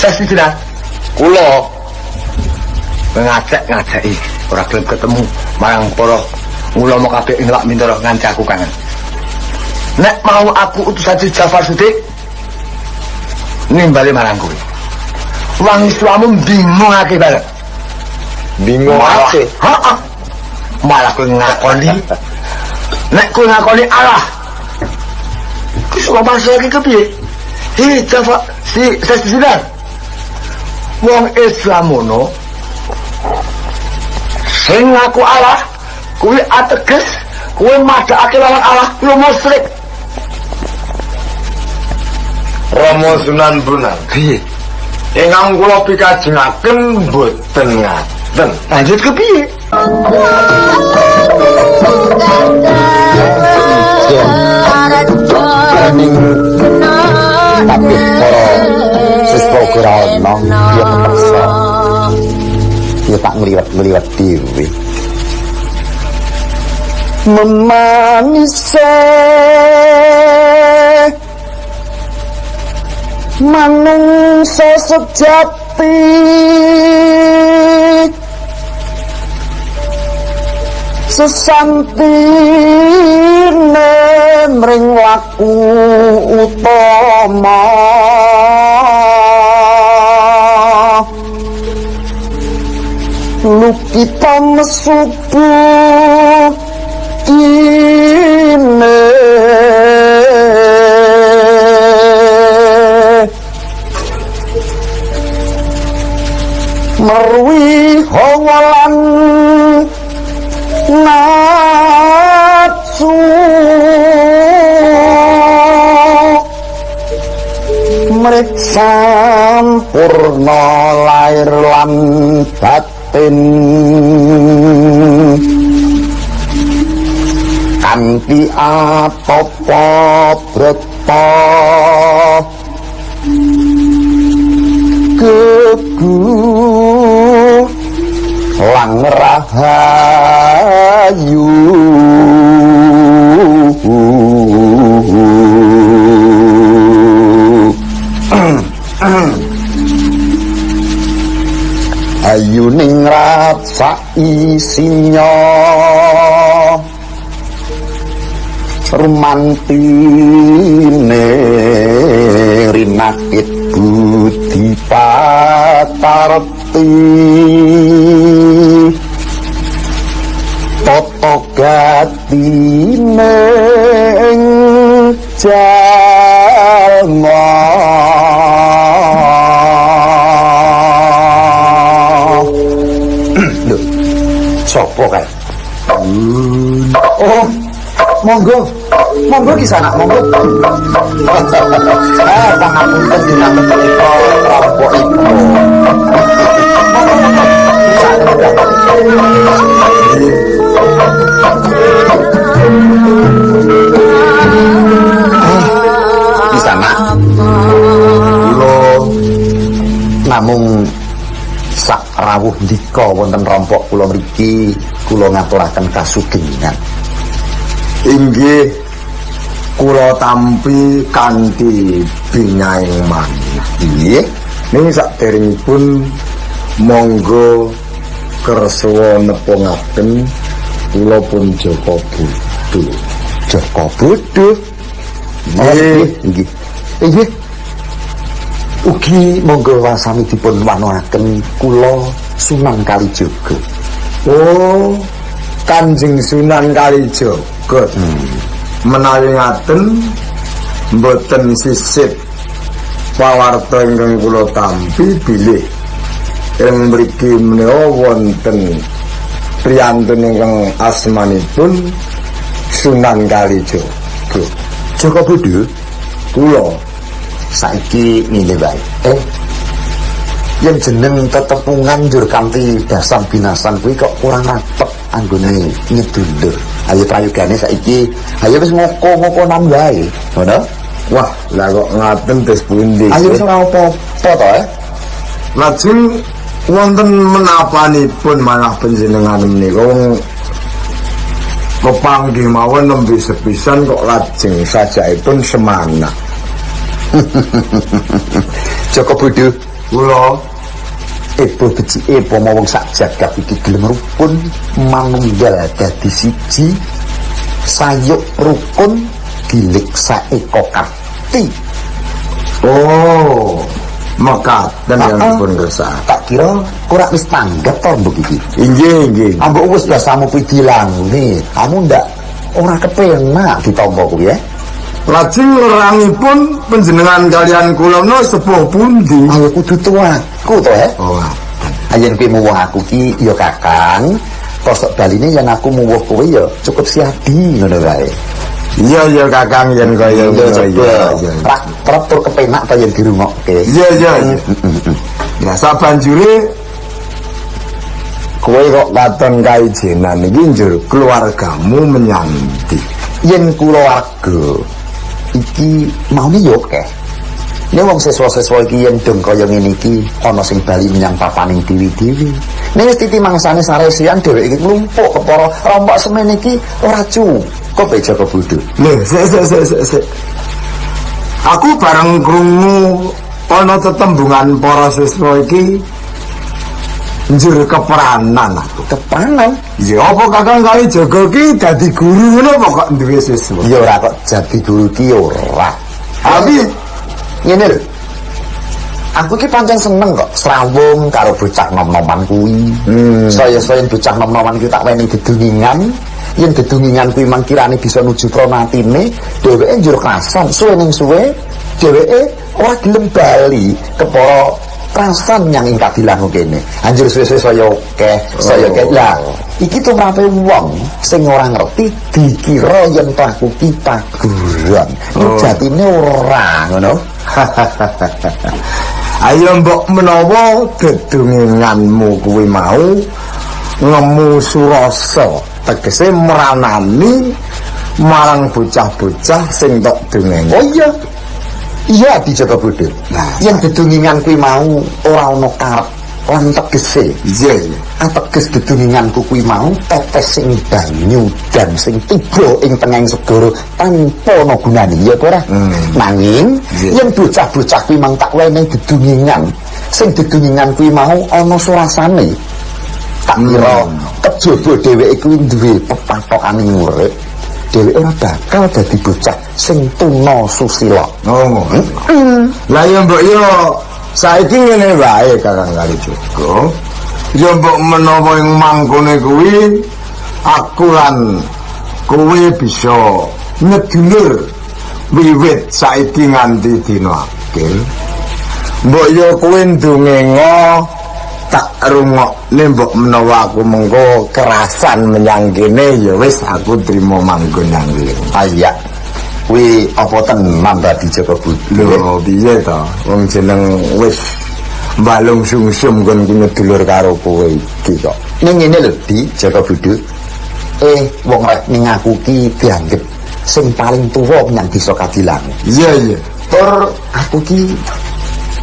Sasi jenah. Kula ngajak-ngajaki ora gelem ketemu marang para ulama kabeh ing lak Mintara nganti aku kangen. Nek mau aku utus Haji Jafar Shiddiq nimbali marang kowe. Wong Islamu bingungake bareng. Bingungake. Heeh. Malah kowe ngakoni. Nek kowe ngakoni Allah. Ki sok masuk iki kepiye? Jafar si Sesidan. Wong Islam ngono sing ngaku Allah kuwi ateges kuwi madhakake lawan Allah kuwi musyrik. Rama Sunan Bonang. Piye? Ingkang kula pikajengaken mboten ngaten. Lanjut kepiye? Tapi siswa kurana dia terpaksa dia tak ngeliwat dewe memanise manungsa sejati sesantine mring laku utama lukita mesubu ine merwi hawalan nafsu mrik sampurna lair lan batin kanthi atapa brata kebu lan rahayu ayu ning rasa isinya rumantine rinakit budi patarti toto gatine jalma lho sopo kae oh monggo ki sana monggo pangapunten dinamit menika rampok ibu di sana kula namung sak rawuh ndika wonten rompok kula mriki kula ngaturaken kasugengan inggih kula tampi kanthi bingahing manah nggih ning saderengipun monggo kersa nepungaken kula pun Joko Bodho nggih ugi monggo wasami dipun wanoaken kula Sunan Kalijaga. Oh Kanjeng Sunan Kalijaga menawi ngaten mboten sisip pawarta ingkang kula tampi bilih ing mriki menawa wonten priyantun ingkang asmanipun Sunan Kalijaga. Joko Bodho kula saiki ngene bae yen jeneng tetepungan njur kanthi dasar binasan kuwi kok kurang rapet anggone ngedulur. Ayo prayogane saiki ayo wis ngoko-ngokonan wae ngono. Wah lah kok ngaten tes pundi ayo wis ora apa-apa to lajeng wonten menapanipun malah panjenengan menika wong kepanggih mawon nembe sepisan kok lajeng sajaipun semana. Joko Bodho Kula Ebo becike pomo wong sak jagat iki gelem rukun manunggal dadi siji sayuk rukun gilik saeko karti. oh mekaten yang pun kersa. Tak kira ora wis tanggap to mbok iki. Inggih. Ambok wis biasamu kuwi dilangni. Kamu ndak ora kepenak ditampa kuwi ya. Lajeng lerangipun panjenengan kalian kula menawa sepuh pundi? Ayo kudu tuaku to ya. Oh. Ayen kuwi muwuh aku ki ya Kakang. Kosok baline yen aku muwuh kowe ya cukup siadi ngono wae. Iya Kakang yen kaya ngono ya. Rak tur kepenak ta yen dirungokke. Iya. Ya sabanjure kowe kok katon kaijenan iki njur keluargamu menyang ndi? Yen keluarga iki maune yo akeh. Nek wong seswa-seswa iki yen dong kaya ngene iki ana sing bali menyang papaning dewi-dewi. Nek wis titi mangsane saresian dheweke iki nglumpuk kepara rombok semen iki ora cukup Jaka Budhu. Lho, sik. Aku bareng krungu ana tetembungan para siswa iki njur keperanan aku. Kepanan? Ya apa Kakang kali jaga ki dadi guru ngono apa kok duwe siswa? Ya ora kok jadi guru ki ora. Tapi ngene lho. Aku ki pancen seneng kok srawung karo bocah nom-noman kuwi. Saya-saya bocah nom-noman ki tak weni dedungingan. Yen dedungingan kuwi mangkirane bisa nuju pranatine, dheweke njur krasan. Suwe ning suwe dheweke ora gelem bali kepara krasan yang ing kadilangu kene. Anjur suwe-suwe saya akeh lah. Iki tumrape wong sing ora ngerti dikira yen aku ki paguron. Jatine ora ngono. Ayo mbok menawa dedunginganmu kuwi mau ngemu surasa tegese meranani marang bocah-bocah sing tok dongeng. Oh iya Jaka Budhu. Yen dedungingan kuwi mau ora ana karep lan tegese. Iya. Ateges dedunginganku kuwi mau tetes sing banyu dan sing tiba ing tengahing segara tanpa ana gunane ya ora. Nanging yen bocah-bocah kuwi mang tak wenehi dedungingan sing dedungingan kuwi mau ana surasane. Tak kira kejaba dheweke kuwi duwe pepatokane urip. Dheweke ora bakal dadi bocah sing tuna susila. Oh. Lah ya mbok yo saiki ngene wae Kakang Kalijaga. Ya mbok menawa ing mangkone kuwi aku lan kowe bisa ngedulur wiwit saiki nganti dina akhir. Mbok yo kowe ndongenga tak rungokne mbok menawa aku mengko kerasan menyang kene ya wis aku trimo manggon nang kene. Iya. Kuwi apa tenan dadi Jaka Budhu? Lho piye to? Wong jeneng wis mbalung sungsum kon ngedulur karo kowe iki kok. Ning ngene lho Di Jaka Budhu. Wong rek ning aku ki dianggep sing paling tuwa menyang desa Kadilang. Iya. Tur aku ki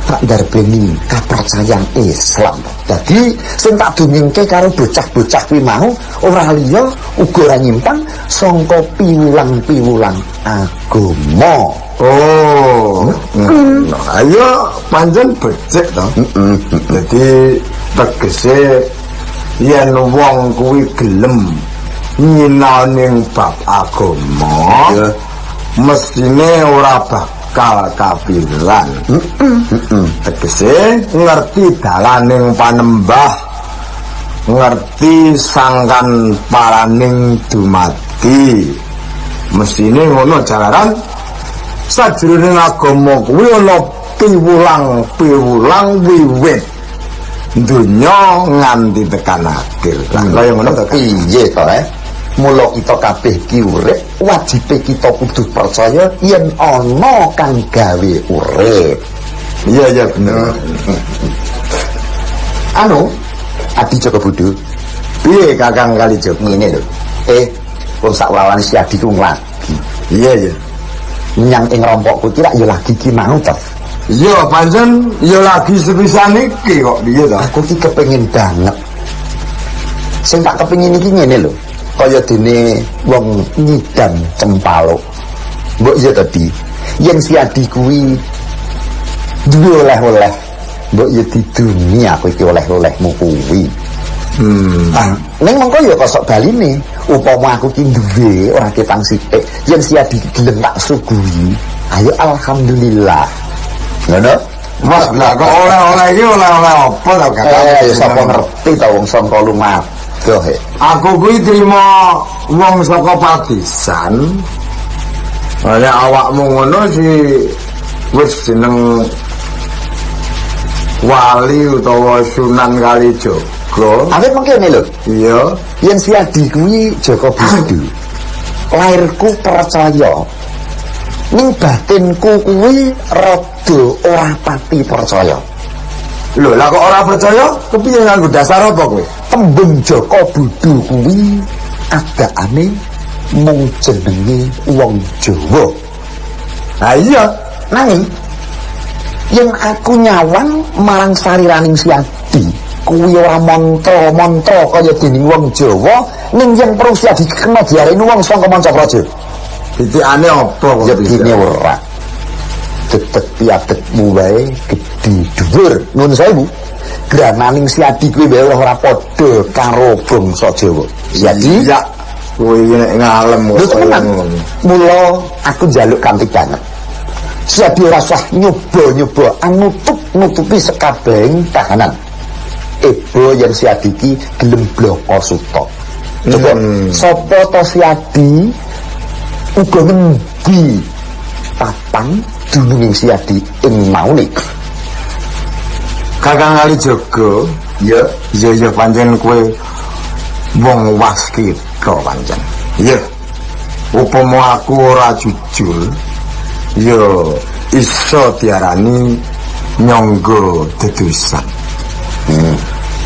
tak ndarbeni kapercayan Islam. Dadi sing tak dongengke karo bocah-bocah kuwi mau ora liya uga ora nyimpang sangka piwulang-piwulang agama. Oh. Ayo pancen becik to. Dadi tegese yen wong kuwi gelem nyinaoning bab agama, mestine ora bakal kapiran. Tegese ngerti dalaning panembah, ngerti sangkan paraning dumadi. Mestine ngono jalaran sajroning agama kuwi ana piwulang wiwit dunya nganti tekan akhir. Lah kaya ngono to piye to mula kita kabeh ki urip wajibe kita kudu percaya yen ana kang gawe urip. Iya bener. Anu Adi Jaka Budhu piye Kakang Kalijaga ngene lho. Wong sak lawan si Adi ku lagi. Iya. Nyang ing rompokku iki rak ya lagi ki mau to. Iya pancen ya lagi sepisan iki kok piye to. Aku ki kepengin banget. Sing tak kepengin iki ngene lho. Kaya dene wong nyidam cempaluk. Mbok iya tadi yen si Adi kuwi duwe oleh-oleh mbok ya didungi aku iki oleh-olehmu kuwi. Ning mengko ya kosok baline, upama aku ki duwe ora ketang sithik, yen Siadi gelem tak suguhi, ayo alhamdulillah. Ngono? Mas, lah kok oleh-oleh iki oleh-oleh apa ta Kang? Ya sapa ngerti ta wong sangka lumadoh. Aku kuwi trima wong saka Patisan. Oleh awakmu ngono si wis jeneng wali utawa Sunan Kalijaga. Awit mengkene lho. Iya, Yen Siadi kuwi Jaka Budu. Lairku percaya. Ning batinku kuwi rada ora pati percaya. lho lah kok ora percaya? Kepiye nganggo dasar apa kowe? Tembung Jaka Budu kuwi adakane mung jenenge wong Jawa. Nah iya, Nanging yen aku nyawang marang sariraning Siadi kuwi ora mantra-mantra kaya dening wong Jawa, ning yen perlu Siadi kena diarani wong saka Mancapraja. titikane apa kok? Ya begini ora. Detek piadetmu wae gedhe dhuwur. Nuwun sewu. Grananing Siadi kuwi wae ora padha karo bangsa Jawa. Siadi ya kowe nek ngalem lho tenan. Mula aku njaluk kanthi banget. Siadi ora usah nyoba-nyoba nutupi sekabehing tahanan. Ebo yen Siadi ki gelem bloko suta. Coba sapa to Siadi uga ngendi papan dununging Siadi ing maune. Kakang Kalijaga, ya pancen kowe wong waskita pancen. Ya. Upama aku ora jujur, ya iso diarani nyangga dedosan.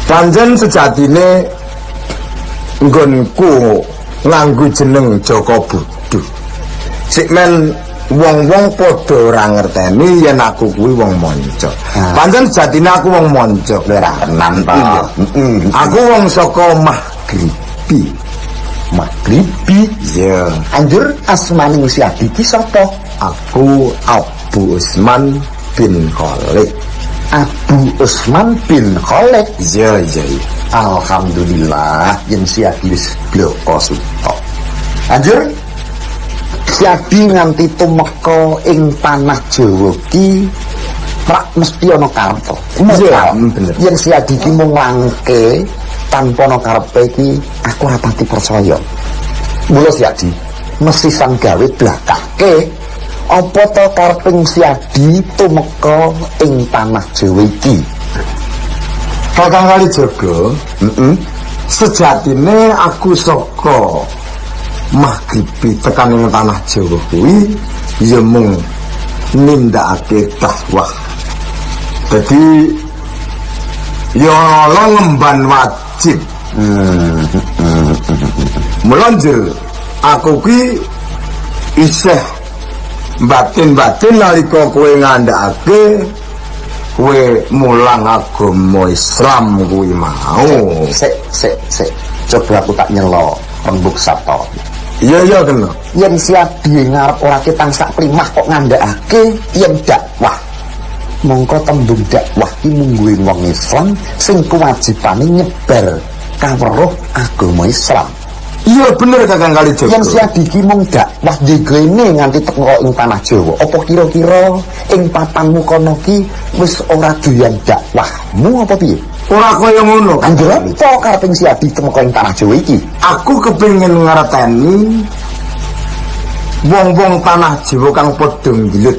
Pancen sejatine nggonku nganggo jeneng Jaka Budu. Sik men wong-wong padha ora ngerteni yen aku kuwi wong monco. Pancen sejatine aku wong monco, ora tenan ta. Aku wong saka Maghribi. Maghribi. Ya, Anjur asmaning Siadi ki sapa? aku Abu Usman bin Khalid. Abu Usman bin Khalid. Ya. Alhamdulillah yen Siadi wis bloko suta. Anjur Siadi nganti tumeka ing tanah Jawa ki rak mesti ana karepe. Iya, bener. Yen Siadi ki mung langke tanpa ana karepe ki aku ora pati percaya. Mula Siadi mesti sang gawe blakake apa to kareping Siadi tumeka ing tanah Jawa iki. Kakang Kalijaga, sejatine aku saka Maghribi tekan ing tanah Jawa kuwi ya mung nindakake dakwah. Dadi ya ana ngemban wajib. Melonjer aku ki isih batin-batin nalika kowe ngandhakake kowe mulang agama Islam kuwi mau. Sik. Coba aku tak nyelo rembug sapta. Iya kena. Yen Siadi ngarep ora ketang sak primah kok ngandhakake yen dakwah. Mongko tembung dakwah ki mungguhe wong Islam sing kewajibane nyebar kaweruh agama Islam. Iya bener Kakang Kalijaga. Yen Siadi ki mung dakwah digrene nganti teko ing tanah Jawa. Apa kira-kira ing papanmu kono ki wis ora doyan dakwahmu apa piye? Ora kaya ngono. Anjir apa kareping Siadi teko ing tanah Jawa iki? Aku kepengin ngerteni wong-wong tanah Jawa kang padha nggilut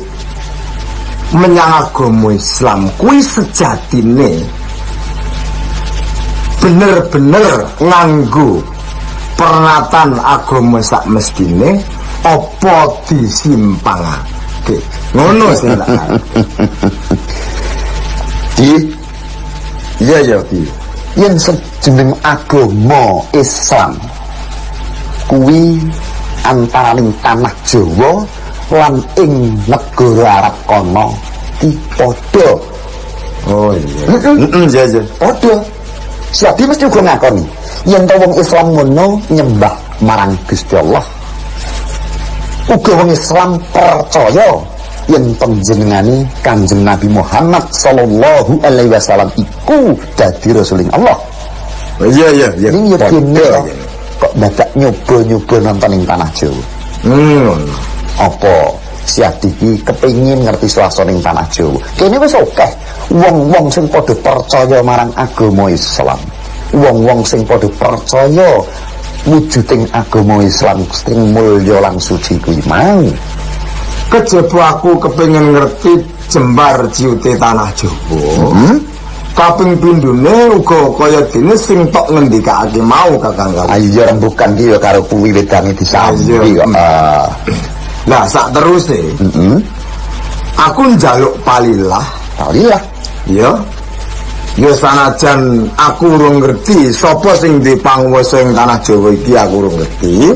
menyang agama Islam kuwi sejatine bener-bener nganggo pernatan agama sak mestine apa disimpangake. Ngono sing tak Iya Ki. Yen sejeneng agama Islam kuwi antaraning tanah Jawa lan ing negara Arab kono ki padha. Oh iya. Iya. Padha. Siadi mesti uga ngakoni yen to wong Islam ngono nyembah marang Gusti Allah. Uga wong Islam percaya yen panjenengane Kanjeng Nabi Muhammad sallallahu alaihi wasallam iku dadi rasulullah Allah. Iya. Ini ya bener kok dadak nyoba-nyoba nonton ing tanah Jawa. Apa si Adiki kepengin ngerti suasana ing tanah Jawa. Kene wis akeh wong-wong sing padha percaya marang agama Islam. Wong-wong sing padha percaya wujuding agama Islam sing mulya lan suci kuwi mau. Kejaba aku kepengin ngerti jembar ciute tanah Jawa. Kaping pindune uga kaya dene sing tok ngendikake mau Kakang Kali. Ayo rembukan ki ya karo kuwi wedane disambi kok. Lah sak teruse. Aku njaluk palilah. Ya. Ya sanajan aku urung ngerti sapa sing di panguwasa ing tanah Jawa iki aku urung ngerti.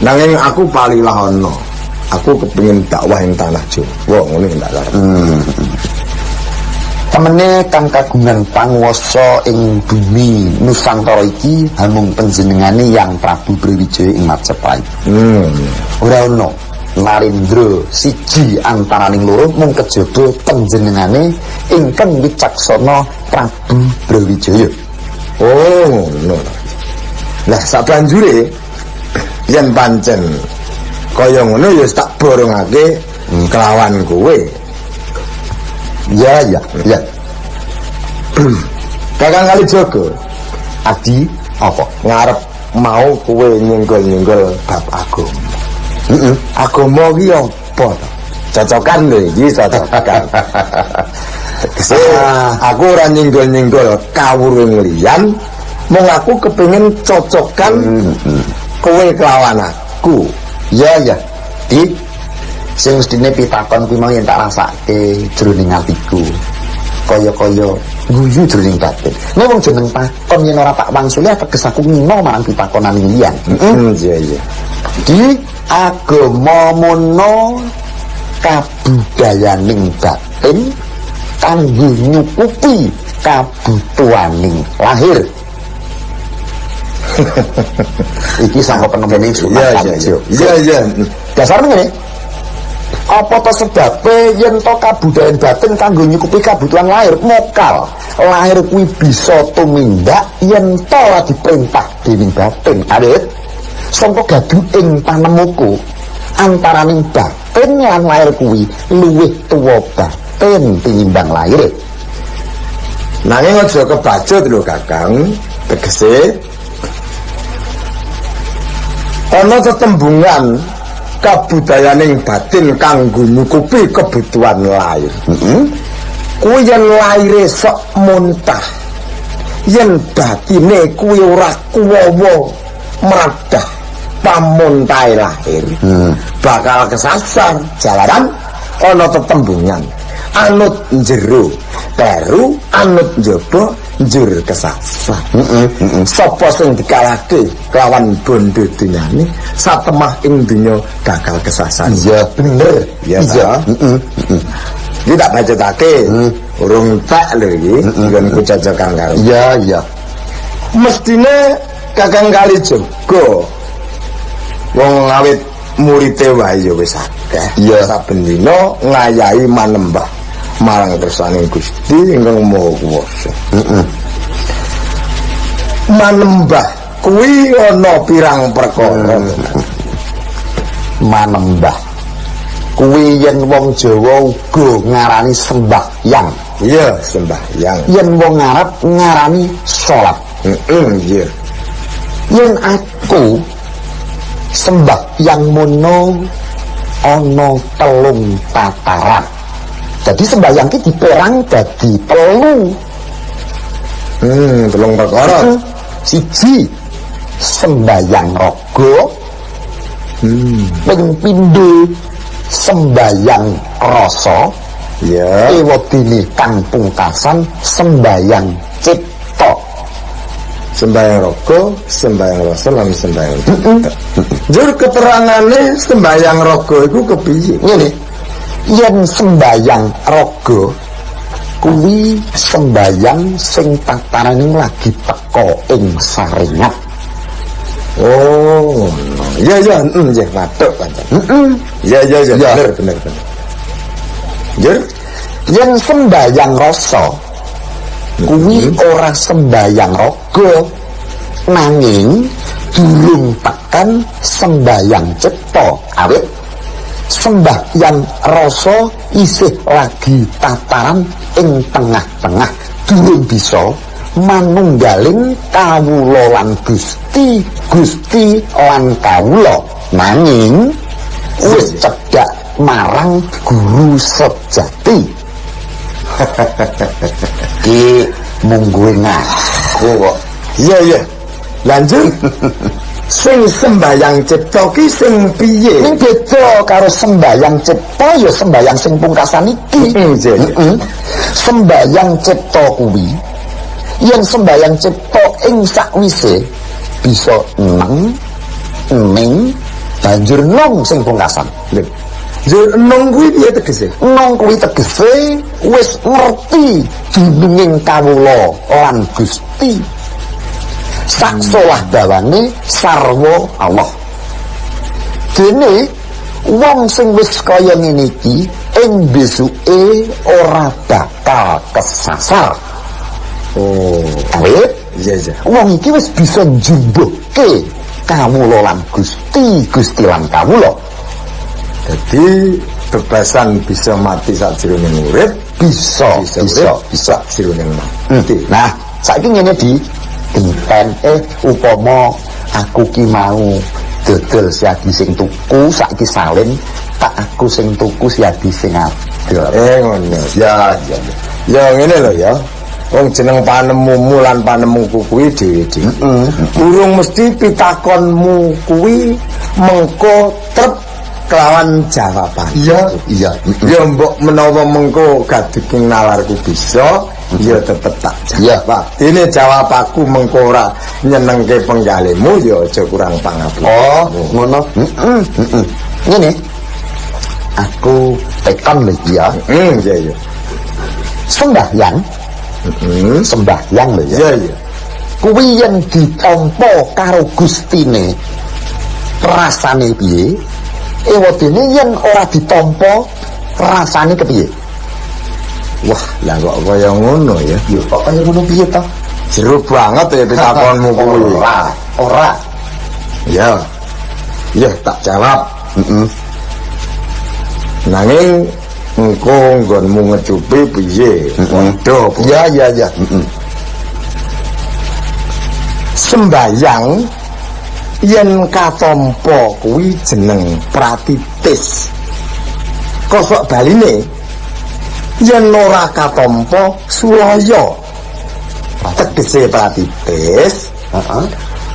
Nanging aku palilah ana. Aku kepengin dakwah ing tanah Jawa ngono ndak arep. Temene kang kagungan panguwasa ing bumi Nusantara iki hamung panjenengane Yang Prabu Brawijaya ing Majapahit. Ora ono Narendra siji antaraning loro mung kejaba panjenengane ingkang wicaksana Prabu Brawijaya. Oh, ngono. Lah sabanjure yen pancen kaya ngono ya tak borongake kelawan kowe. Ya. Kakang Kalijaga, Adi apa? Ngarep mau kowe nyenggol-nyenggol bab agama. Agama ki apa to? Cocokan lho iki, cocokan. Aku ora nyenggol-nyenggol kawruh liyan, mung aku kepengin cocokan kowe kelawan aku. Ya. Di sing mestine pitakon kuwi mau yen tak rasake jroning atiku. Kaya-kaya guyu jroning batin. Nek wong jeneng takon yen ora tak wangsuli teges aku ngino marang pitakonan liyan. Iya. Di agama mono kabudayaning batin kanggo nyukupi kabutuhaning lahir. Iki sangka penemene Iya. Dasarnya ngene. Apa to sebabe yen to kabudayan batin kanggo nyukupi kabutuhan lahir mokal lahir kuwi bisa tumindak yen to ora diperintah dening batin. Awit sangka gaduh ing panemuku antaraning batin lan lahir kuwi luwih tuwa batin tinimbang lahir. Nanging aja kebacut lho Kakang, tegese ana tetembungan kabudayaning batin kanggo nyukupi kebutuhan lahir. Kuwi yen lahire sok muntah, yen batine kuwi ora kuwawa meradah pamuntahe lahir, bakal kesasar jalanan. Ana tetembungan anut njero baru anut njaba njur kesasar. Sapa sing dikalahke kelawan bondo dunyane satemah ing dunya bakal kesasar. Iya bener. Iya. Iki tak bacotake. Urung tak lho iki nggonku cocokan karo. Iya. Mestine Kakang Kalijaga wong awit murite wae ya wis akeh. Iya. Saben dina ngayahi manembah marang kersaning Gusti ingkang Maha Kuwasa. Manembah kuwi ana pirang perkara. Manembah kuwi yen wong Jawa uga ngarani sembahyang. Iya, sembahyang. Yen wong Arab ngarani salat. Iya. Yen aku sembahyang mono ana telung tataran. Jadi sembahyang ki diperang dadi telu. Telung perkara. Siji sembahyang raga. Ping pindho sembahyang rasa. Ya. Ewadene kang pungkasan sembahyang cipta. Sembahyang raga, sembahyang rasa lan sembahyang cipta. Jur keterangane sembahyang raga iku kepiye? Ngene. Yen sembahyang raga kuwi sembahyang sing tatarane lagi teka ing saringat. Oh, iya, nggih matuk pancen. Iya, bener. Njur yen sembayang rasa kuwi ora sembayang raga nanging durung tekan sembayang cipta awit sembahyang rasa isih lagi tataran ing tengah-tengah durung bisa manunggaling kawula lan Gusti lan kawula nanging wis cedhak marang guru sejati. Ki mungguhe ngaku kok. Iya lanjut. Sing sembayang cipta ki sing piye? Ning beda karo sembayang cipta ya sembayang sing pungkasan iki. Sembayang cipta kuwi yen sembayang cipta ing sakwise bisa ning banjur nong sing pungkasan. Njur nong kuwi piye tegese? Nong kuwi tegese wis ngerti dununging kawula lan Gusti saksolah dawane sarwa Allah. Dene wong sing wis kaya ngene iki ing besuke ora bakal kesasar. Oh, awit iya. Wong iki wis bisa njumbuhke kawula lan Gusti lan kawula. Jadi bebasan bisa mati sakjroning urip, bisa sakjroning mati. Nah, saiki ngene di dinten upama aku ki mau dodol siadi sing tuku saiki salin tak aku sing tuku siadi sing adol. Ngono. Ya ngene lho ya. Wong jeneng panemumu lan panemuku kuwi dhewe-dhewe. Urung mesti pitakonmu kuwi mengko trep kelawan jawaban. Iya. Ya mbok menawa mengko gaduking nalarku bisa, ya tetep tak jawab. Ini jawab aku mengko ora nyenengke penggalemu ya aja kurang pangapura. Oh, ngono. Ngene. Aku tekan lho ya. Iya. Sembahyang lho ya. Iya. Kuwi yen ditampa karo Gustine rasane piye? Ewadene yen ora ditampa rasane kepiye? Wah, lah kok kaya ngono ya. Ya kok kaya ngono piye to? Jero banget ya pitakonmu kuwi. Ora. Ya. Ya tak jawab. Nanging engko nggonmu ngecupi piye? Waduh. Ya. Sembayang yen katampa kuwi jeneng pratitis. Kosok baline yen ora katampa sulaya. Tegese pratitis,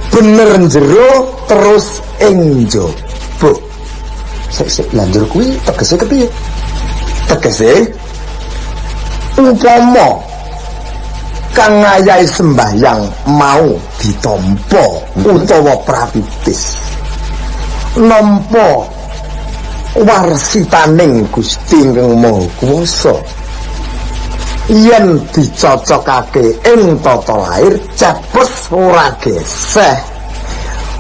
bener jero terus ing njaba. Sik lanjur kuwi tegese kepiye? Tegese upama kang ngayahi sembahyang mau ditampa utawa pratitis nampa warsitaning Gusti Kang Maha Kuwasa yen dicocokake ing tata lair cepet ora geseh.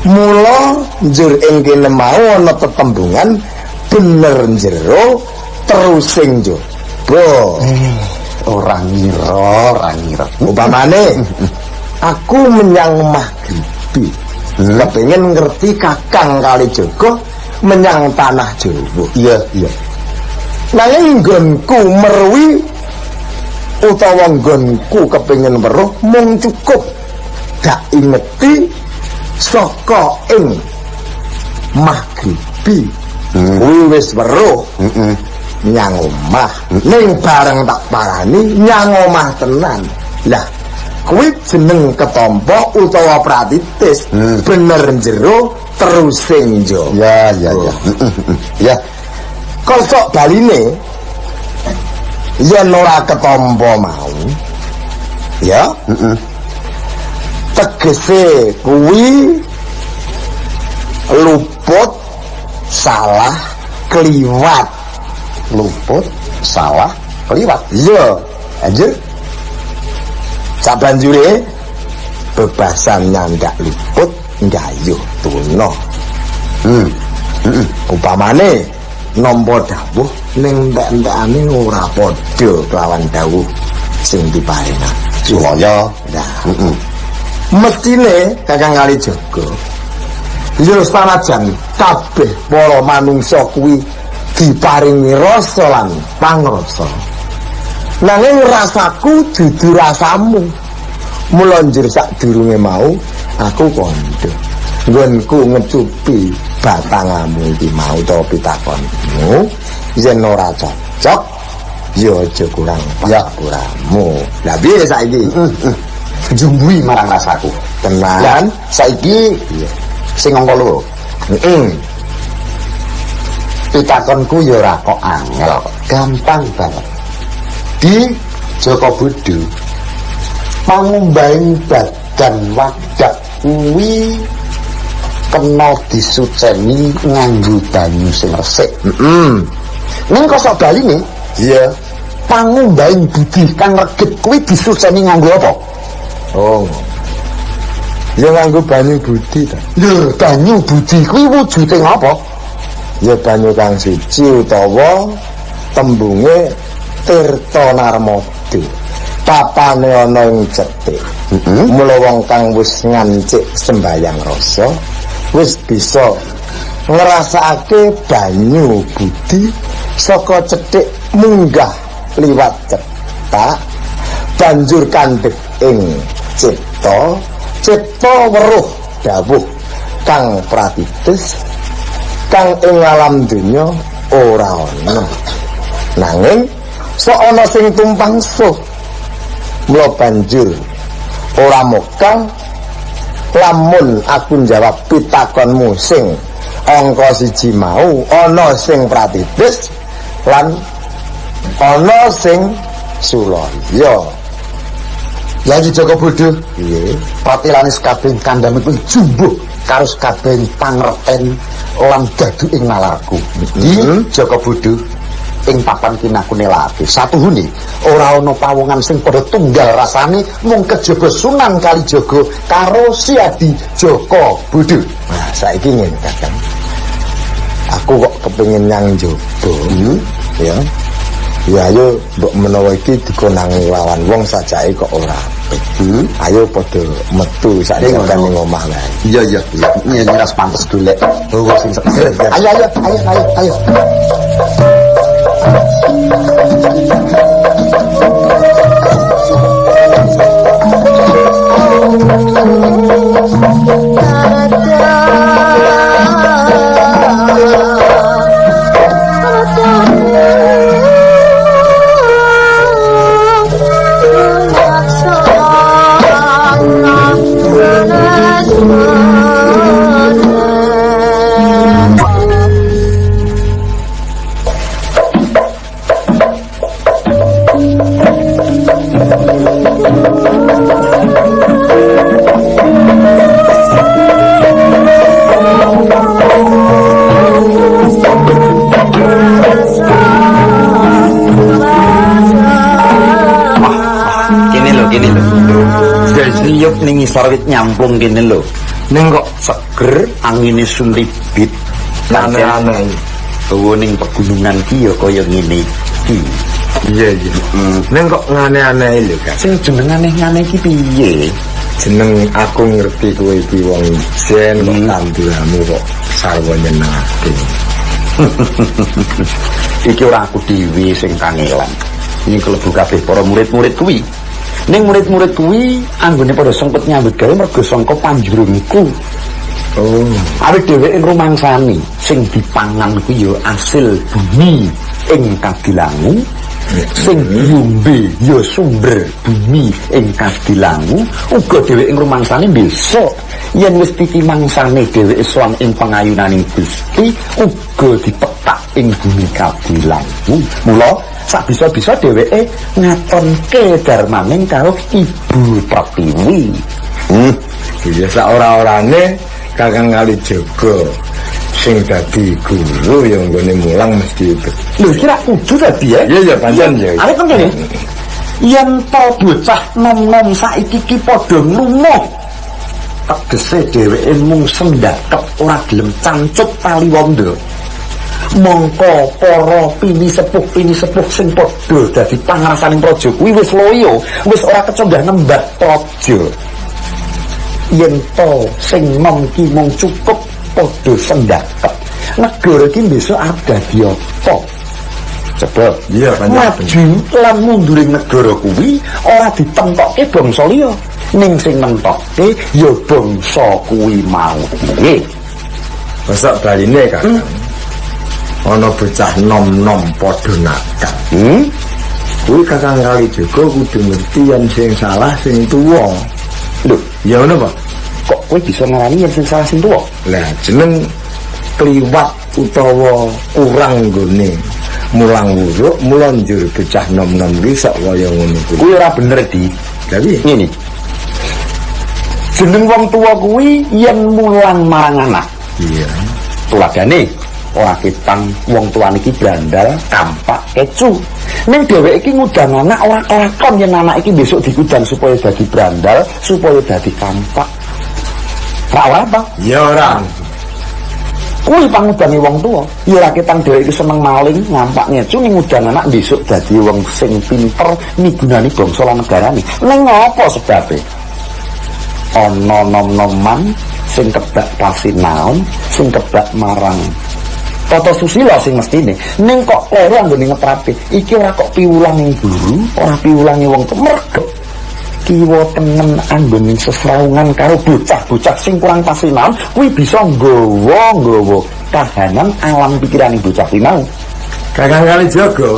Mula njur ing kene mau ana tetembungan bener jero terus ing njaba. Ora ngira. Upamane aku menyang Maghribi kepengin ngerti Kakang Kalijaga menyang tanah Jawa. Iya. Nanging nggonku merwi utawa nggonku kepengin weruh mung cukup dak ingeti saka ing Maghribi. Kuwi wis weruh nyang omah. Ning bareng tak parani nyang omah tenan. Lah kuwi jeneng ketampa utawa pratitis. Bener jero terus sing njaba. Ya. Kosok baline yen ora ketampa mau ya tegese kuwi luput salah kliwat. Iya. Anjir sabanjure bebasan nyandak luput nggayuh tuna. Upamane nampa dawuh ning entek-entekane ora padha kelawan dawuh sing diparinga Sulaya. Nah, mestine Kakang Kalijaga ya sanajan kabeh para manungsa kuwi diparingi rasa lan pangrasa, nanging rasaku dudu rasamu. Mula njur sadurunge mau aku kandha nggonku ngecupi batangamu iki mau to pitakonmu, yen ora cocok ya aja kurang pangapuramu. Lah piye saiki? Jumbui marang rasaku. Tenan saiki sing angka loro. Pitakonku ya ora kok angel, gampang banget. Di Joko Budu pangumbaing badan wadak kuwi kena disuceni nganggo banyu sing resik. Ning kosok baline, iya, pangumbaing budi kang regep kuwi disuceni nganggo apa? Oh. Ya nganggo banyu budi ta. Lho, banyu budi kuwi wujude ngapa? Ya banyu kang suci utawa tembunge Tirta Narmada. Papane ana ing cethik. Mula wong kang wis ngancik sembayang rasa wis bisa ngrasakake banyu budi saka cethik munggah liwat cetak banjur kandhek ing cipta weruh dawuh kang pratitis kang ing alam donya ora ana nanging sok ana sing tumpang suh. Mula banjur ora mokal lamun aku njawab pitakonmu sing angka 1 mau ana sing pratitis lan ana sing sulaya. Lagi Joko Budu iya pratilane kabeh kandhane kuwi jumbuh karo kabeh pangreten lan dadu ing nalarku. Joko Budu ing papan kinakune lati satuhune ora ana pawongan sing padha tunggal rasane mung kejaba Sunan Kalijaga karo Siadi Joko Budu. Nah saiki ngene Kakang, aku kok kepengin nyang njaba ya ayo mbok menawa iki dikonangi lawan wong sajake kok ora apik. Ayo padha metu sakjane ning omah wae. Iya nyiras pantes golek wong sing seger. Ayo ning ngisor wit nyampung kene lho. Ning kok seger, angine sumribit. Aneh-aneh. Tuwa ning pegunungan ki ya kaya ngene iki. Iya. Ning kok ngane-aneh lho, Kak. Sing jeneng aneh-aneh iki piye? Jeneng aku ngerti kowe iki wong jen kok tanduramu kok sarwa nyenengake. Iki ora aku dhewe sing kangelan. Iki klebu kabeh para murid-murid kuwi. Ning murid-murid kuwi anggone padha sempet nyambut gawe mergo sangka panjurungku. Oh, awit dheweke rumangsani sing dipangan kuwi ya asil bumi ing Kadilangu, sing diombe ya sumber bumi ing Kadilangu, uga dheweke rumangsani besok yen wis pitimangsane dheweke sowan ing pangayunaning Gusti uga dipetak ing bumi Kadilangu. Mula sak bisa-bisa dheweke ngatonke darmaning karo Ibu Pratiwi. Ya sak ora-orane Kakang Kalijaga sing dadi guru yang nggone mulang mesti itu. Lho kira kudu dadi ya? Iya pancen ya. Arep ngene. Yen to bocah nom-nom saiki ki padha nglumuh. Tegese dheweke mung sendakep ora gelem cancut tali wanda. mongko para pini sepuh sing padha dadi pangrasaning praja kuwi wis loyo, wis ora kecondhah nembah praja. Yen to sing nom ki mung cukup padha sendakep, negara iki besok arep dadi apa? Coba iya maju lan munduring negara kuwi ora ditemtokke bangsa liya, ning sing mentokke ya bangsa kuwi mau. Nggih. Masa baline kan. Ana bocah nom-nom padha nakal. Kuwi Kakang Kalijaga kudu ngerti yen sing salah sing tuwa. Lho, ya ngono Pak. kok kowe bisa ngarani yen sing salah sing tuwa? Lah jeneng kliwat utawa kurang nggone mulang wuruk mula njur bocah nom-nom iki sak kaya ngono kuwi. Kuwi ora bener, Di. Tapi Ngene. Jeneng wong tuwa kuwi yen mulang marang anak. iya. Tuladane ora ketang wong tuane iki brandal, kampak, kecu. Ning dheweke iki ngudang anak ora kelakon yen anak iki besok dikudang supaya dadi brandal, supaya dadi kampak. Ora apa? Ya ora. Kuwi pangudange wong tuwa. Ya ora ketang dheweke iki seneng maling, ngampak ngecu ning ngudang anak besok dadi wong sing pinter migunani bangsa lan negarane. Ning apa sebabe? Ana nom-noman sing kebak pasinaon, sing kebak marang tata susila sing mestine. Ning kok loro anggone ngetrapi. Iki ora kok piwulang ning guru, ora piwulange wong tuwa. Mergo kiwa temen anggone sesraungan karo bocah-bocah sing kurang pasinaon, kuwi bisa nggawa kahanan alam pikirane bocah kuwi mau. Kakang Kalijaga,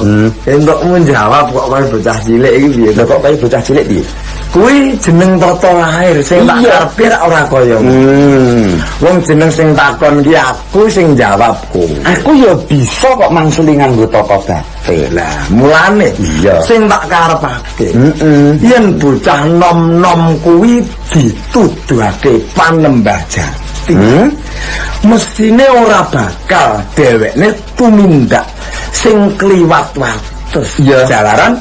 entuk menjawab kok kaya bocah cilik iki piye? Lha kok kaya bocah cilik piye? Kuwi jeneng tata lahir sing tak karepe ora kaya wong jeneng sing takon ki aku sing jawabku. Aku ya bisa kok mangsuli nganggo tata batil. Lah, mulane iya sing tak karepake. Yen bocah nom-nom kuwi dituduhake panembah jati. Mestine ora bakal dhewekne tumindak sing kliwat wates. Jalaran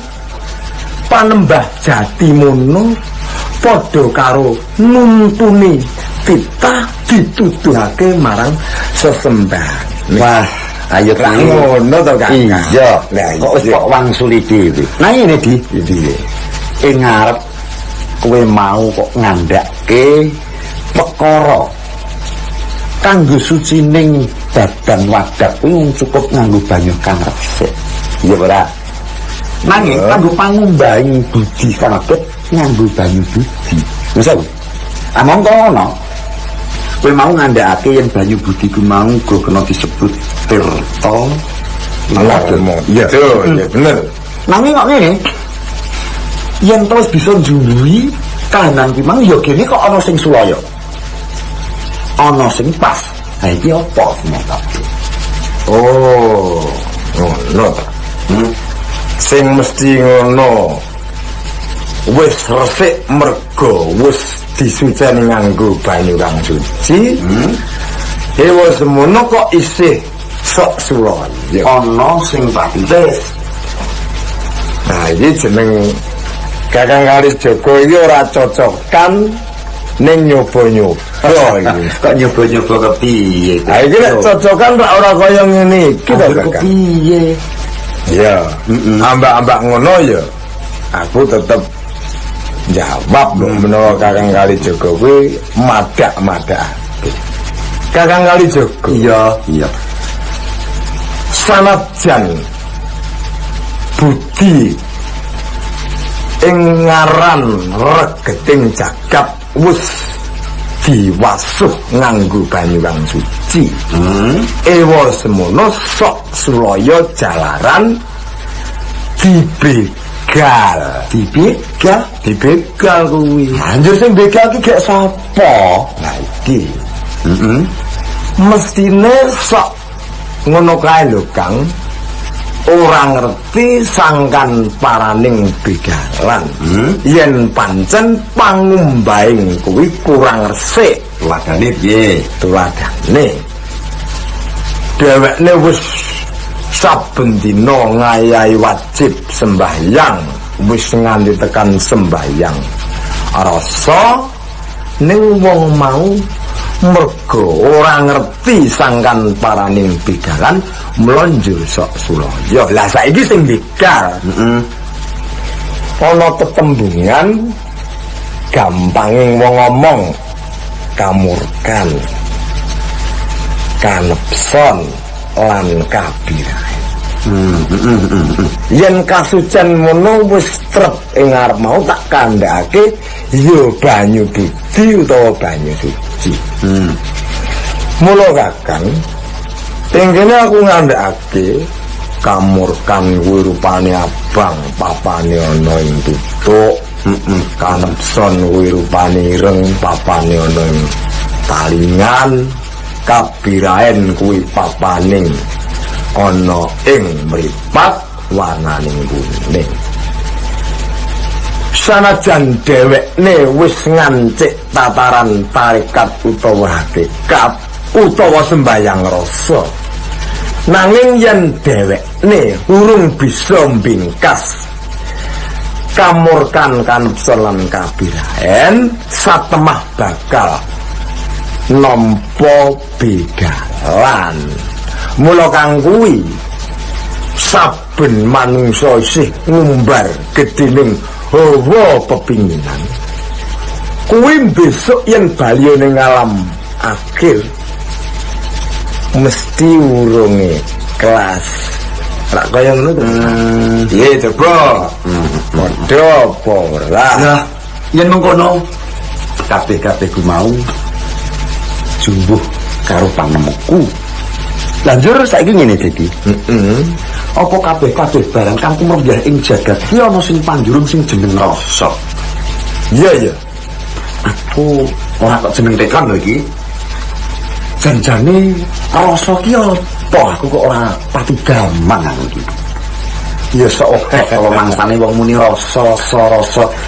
panembah jati mono padha karo nuntuni titah dituduhake marang sesembahan. Wah, ayo Lah ngono to Kang. Iya. Lah kok wis kok wangsuli dhewe. Nah ini Di, ing ngarep kowe mau kok ngandhake perkara kanggo sucining badan wadah kuwi cukup nganggo banyu kang resik. Iya ora? Nanging kanggo pangumbahi budi sanget nganggo banyu budi. Misal among kono kowe mau ngandhakake yen banyu budi ku mau go kena disebut tirta. Malah iya bener. Nanging kok ngene yen terus bisa njumbuhi kahanan ki mang ya kene kok ana sing sulaya. Ana sing pas. Ha iki apa semoga? Oh, ngono. Sing mesti ngono. Wis resik mergo wis disuceni nganggo banyu kang suci. Dewa semono kok isih sok sulaya. Ana sing pantes. Nah, iki jeneng Kakang Kalijaga iki ora cocokan ning nyoba-nyoba iki. Kok nyoba-nyoba kepiye? Ha iki nek cocokan ora kaya ngene iki to, Kakang. Kepiye? Ya, ambak-ambak ngono ya. Aku tetep jawab menawa Kakang Kalijaga kuwi madak-madak. Kakang Kalijaga. Iya. Sanajan budi ing ngaran regeting jagat wis diwasuh nganggo banyu kang suci. Ewa semono sok sulaya jalaran dibegal kuwi. Anjir sing begal ki gek sapa? Nah iki mestine sok ngono kae lho Kang. Ora ngerti sangkan paraning begalan. Yen pancen pangumbaing kuwi kurang resik. Tuladane piye? Tuladane dhewekne wis saben dina ngayahi wajib sembahyang, wis nganti tekan sembahyang rasa ning wong mau mergo ora ngerti sangkan paraning begalan mlonjur sok Sulaya. Lah saiki sing begal ana tetembungan gampanging wong ngomong kamurkan kanepson lan kabirahe. Yen kasucen mono wis trep ing arep mau tak kandhake ya banyu budi utawa banyu suci. Mula Kakang tenggene aku ngandhakake kamurkan kuwi rupane abang, papane ana ing tutuk. Kanepson kuwi rupane ireng, papane ana ing talingan. Kabirahen kuwi papaning ana ing mripat warnaning kuning. Sanajan dhewekne wis ngancik tataran tarekat utawa hakikat utawa sembayang rasa, nanging yen dhewekne urung bisa mbingkas kamurkan kanepson lan kabirahen, satemah bakal nampa begalan. Mula kang kuwi saben manungsa isih ngumbar gedining hawa pepinginan, kuwi besok yen bali ning alam akhir mesti urunge kelas rak kaya ngono to. Piye coba? Padha apa ora? Nah, yen mengkono kabeh-kabeh ku mau jumbuh karo panemuku. Lanjur saiki ngene Dedi. Apa kabeh-kabeh barang kang kumrembah ing jagat iki ana sing panjurung sing jeneng rasa. Iya. Aku ora kok jeneng tekan lho iki. Janjane rasa ki apa? Aku kok ora pati gaman iki. Ya sok kalau mangsane wong muni rasa.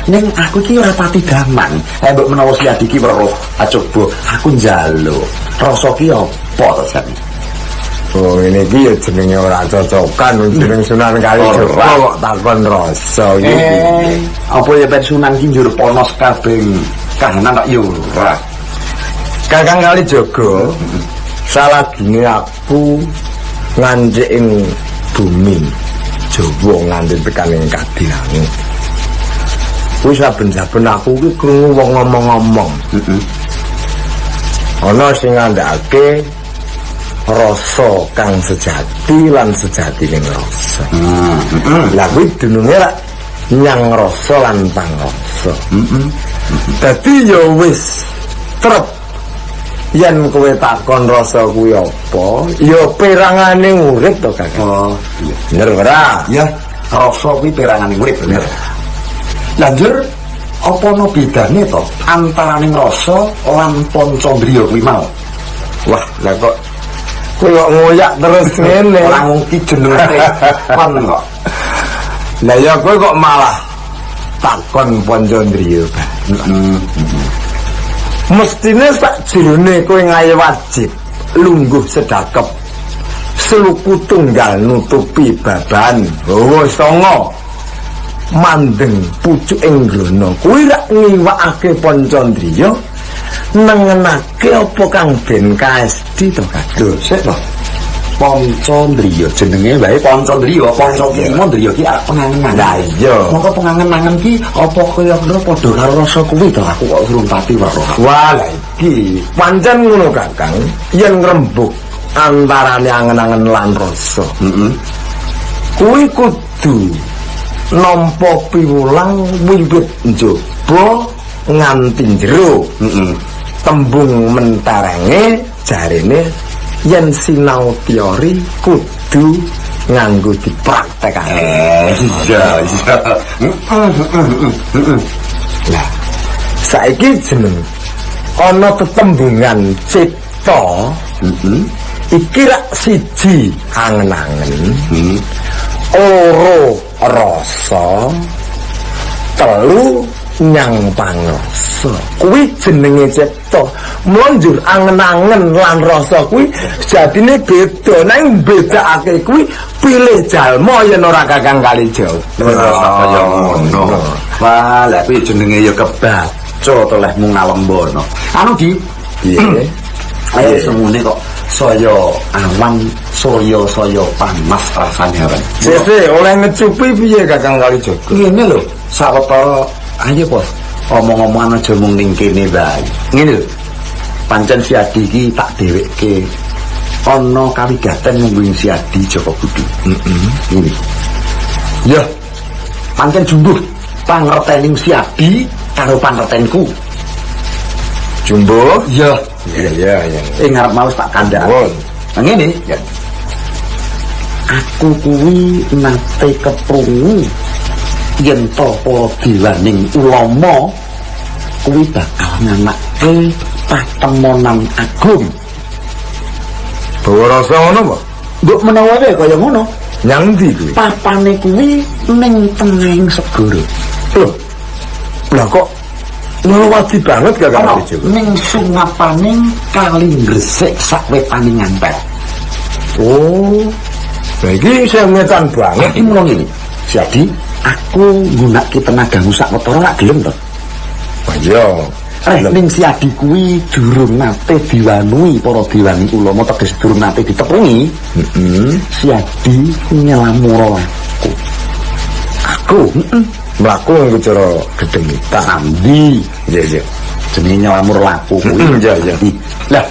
Ning aku ki ora pati gaman. Mbok menawa si adiki weruh, coba aku njaluk. Rasa ki apa to jan? Oh, ini dia jenenge ora cocokan jeneng Sunan Kalijaga kok takon rasa iki. Apa ya pensunan ki njur ponos kabeh kahanan tak yo ora. Kakang Kalijaga, salah gini aku ngancik ing bumi Jawa nganti tekan ing Kadilangu. Kuwi saben-saben aku ki krungu wong ngomong-ngomong. Ana sing ngandhakake rasa kang sejati lan sejatining rasa. Lah kuwi dununge rak nyang rasa lan pangrasa. Dadi ya wis trep yen kowe takon rasa kuwi apa, ya perangane urip to Kakang. Oh, iya. Bener ora? Ya, rasa kuwi perangane urip bener. Lanjur apa no bedane to antaraning rasa lan pancandriya kuwi mau? Wah, lah kok kowe kok ngoyak terus ngene. Ora mungkin jenenge kon kok. Lah ya kowe kok malah takon pancandriya. Mestine sakjroné kowe ngaye wajib lungguh sedakep seluku tunggal nutupi baban hawa sanga mandeng pucuking grana. Kuwi rak ngiwakake pancandriya nengenake apa kang ben KSD to Kakang. Sik to. Pancandriya jenenge wae Pancandriya, Pancandriya ndriya ki arep pengangen. Lah iya. Mongko pengangen-angen ki apa kaya ngono padha karo rasa kuwi to aku kok urung pati weruh. Wah, lha iki pancen ngono Kakang, yen ngrembug antarane angen-angen lan rasa. Kuwi kudu nampa piwulang wiwit njaba nganti jero. Tembung mentarenge jarene yen sinau teori kudu nganggo dipraktekake. Iya. Lah, saiki jeneng ana tetembungan cipta. Iki rak siji angen-angen. Loro rasa, telu nyang pangrasa. Kuwi jenenge cipta. Mlonjur angen-angen lan rasa kuwi jadine beda. Nang bedakake kuwi pilih jalma yen ora Kakang Kalijaga. Kaya ngono. Wah, lha kuwi jenenge ya kebaca to leh mung ngalembono. Anu Di, Piye? Ayo semune kok saya awan saya panas rasane arep. Sese oleh ngecupi piye Kakang Kalijaga? Ngene lho, sawetara ayo Bos. Omong-omongan aja mung ning kene bae. Ngene lho. Pancen si Adi iki tak dhewekke ana kawigaten mung si Adi Joko Budi. Ini. Ya. Pancen jumbuh pangertening si Adi karo pangertenku. Jumbo? Ya. Iya. Ngarep mau tak kandhake. Nah ngene, ya. Aku kuwi nate keprungu yen to para diwaning ulama kuwi bakal nganake patemonan agung. Bawa rasa ngono apa? Mbok menawa wae kaya ngono. Nyang ndi kuwi? Papane kuwi ning tengahing segara. Loh. Lah kok wajib banget Kakang Kalijaga? Ning sungapaning Kali Gresik sakwetane ngantek. Oh. Lah iki semetan banget. Iki mung ngene. Jadi aku nggunakake tenagamu sakwetara lak gelem to. Oh iya. Ning si Adi kuwi durung nate diwanui para diwani ulama teges durung nate ditepungi. Si Adi nyelamura aku. Aku Mlaku nggo cara gedemitan. Sandi. Iya. Jenenge nyelamur laku kuwi. Iya. Lah.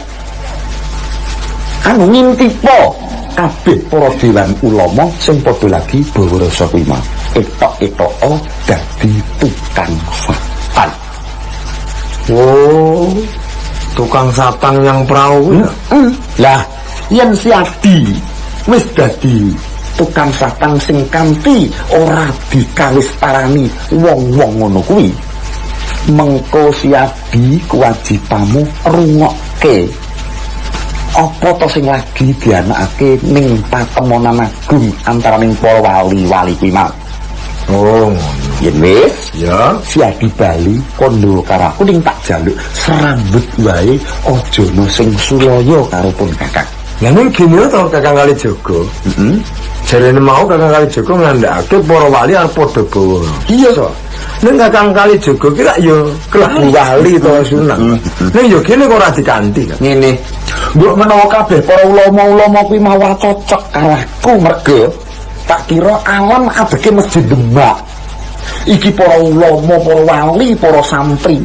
Anu ngintipo kabeh para dewan ulama sing padha lagi bawa rasa kuwi mah. Etok-etoko dadi tukang satan. Oh, tukang satang yang perahu. Lah, yen si Adi wis dadi tukang satang sing kanthi ora dikawis parani wong-wong ngono kuwi. Mengko si Adi kewajibanmu rungokke apa to sing lagi dianakake ning patemonan agung antaraning para wali-wali kuwi mau. Oh, yen wis ya, si Adi bali kondo karo aku ning tak jaluk serambut wae aja no sing sulaya karo pun kakak. ya ning gini to Kakang Kalijaga. Jarene mau Kakang Kalijaga ngandhakake para wali arep padha bawa. Iya to. Ning Kakang Kalijaga ki lak ya kelebu wali to Sunan. Ning yo kene kok ora diganti. Ngene. Mbok menawa kabeh para ulama-ulama kuwi mawa cocok karo aku mergo tak kira alam abeke Masjid Demak. Iki para ulama, para wali, para santri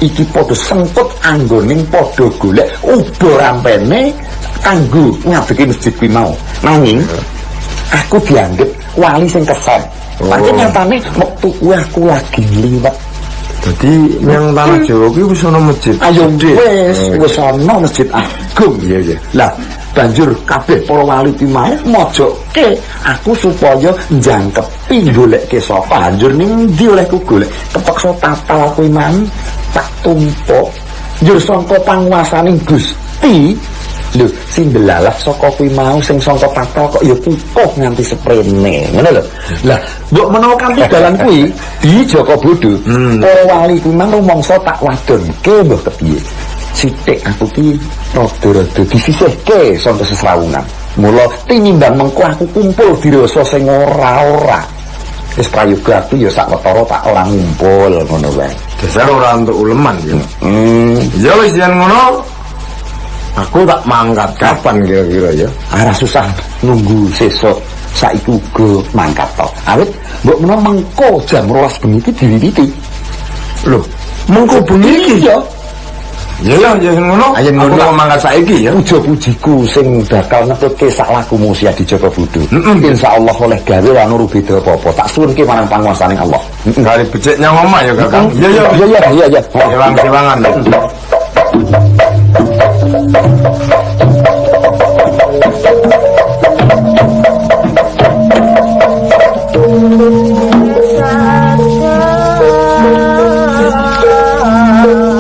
iki padha sengkut anggoning padha golek uba rampene kanggo ngadeke masjid kuwi mau. Nanging aku dianggep wali sing kesan. Pancen nyatane wektu kuwi aku lagi liwat. Dadi nang tanah Jawa kuwi wis ana masjid. Ayo wis ana masjid agung. Iya. Lah banjur kabeh para wali kuwi mae mojoke aku supaya njangkepi goleke sapa. Banjur ning ndi olehku golek kepeksa tatal kuwi mang tak tumpuk njur sangka panguwasaning Gusti. Lho, sing delalah saka kuwi mau sing sangka tatal kok ya pupuh nganti seprene. Ngono lho. Lah, mbok menawa kanthi dalan kuwi di Joko Bodo, para wali kuwi mang rumangsa tak wadonke mbah kepiye. Sithik aku ki rada-rada disisihke saka sesrawungan. Mula tinimbang mengko aku kumpul dirasa sing ora-ora. Wis prayoga aku ya sakwetara tak ora ngumpul ngono wae. Dasar ora untuk uleman ya. Ya wis yen ngono. Aku tak mangkat kapan kira-kira ya? Ora susah nunggu sesuk saiki uga mangkat to. Awit mbok menawa mengko jam 12 bengi iki diwiwiti. Lho, mengko bengi iki ya. Ya ngono. Ayo ngono aku mangkat saiki ya. Puja-pujiku sing bakal ngetutke sak lakumu si Adi Joko Bodo. Insyaallah oleh gawe ora ono beda apa-apa. Tak suwunke marang panguwasaning Allah. Gari becik nyang omah ya Kakang. Iya. Sewang-sewangan.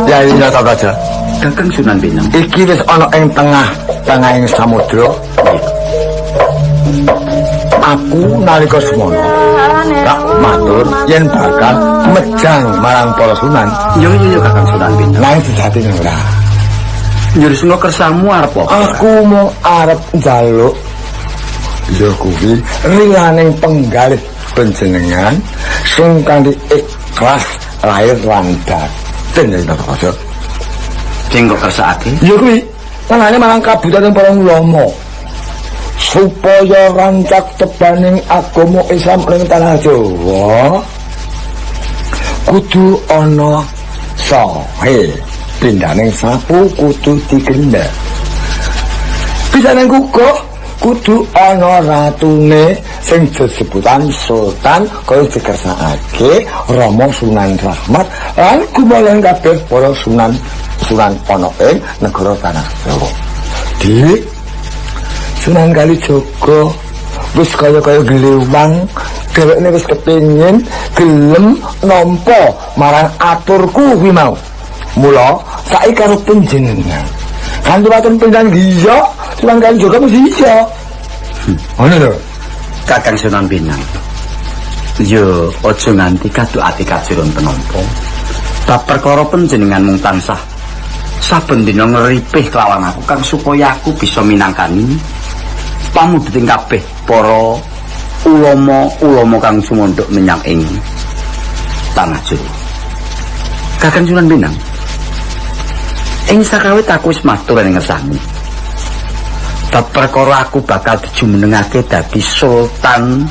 Ya iya tak aja. Kakang Sunan Benang. Iki wis ana ing tengah-tengahing samudra. Aku nalika semono tak matur yen bakal mejang marang para sunan. Yo Kakang Sunan Benang. Lain sejati ora. Njurusno kersamu arep apa? Aku mau arep njaluk ya kuwi riyaning penggalih panjenengan sing kanthi ikhlas lahir lan batin ya tak aja. Sing kok kersakake? Ya kuwi, manane marang kabudayan para ulama. Supaya rancak tebaning agama Islam ning tanah Jawa kudu ana sahe pindaning sapu kudu digendhek. Bisa nang kudu ana ratune sing disebutan sultan kaya dikersakake Rama Sunan Rahmat lan gumalang kabeh para sunan ana ing negara tanah Jawa. Sunan Kalijaga wis kaya glewang, dhewekne wis kepengin gelem nampa marang aturku kuwi mau. Mula saiki karo panjenengan. Kanthi waton pendan iya, Sunan Kalijaga mesti iya. Ngono lho. Kakang Sunan Pinang. Yo aja nganti kadukake kajiron penampa. Bab perkara panjenengan mung tansah saben dina ngripih kelawan aku kang supaya aku bisa minangkani pamuduting kabeh para ulama kang sumondhok menyang ing tanah Jawa. Kakang Sunan Pinang, ing sakawit aku wis matur ning ngersani. Bab perkara aku bakal dijumenengake dadi sultan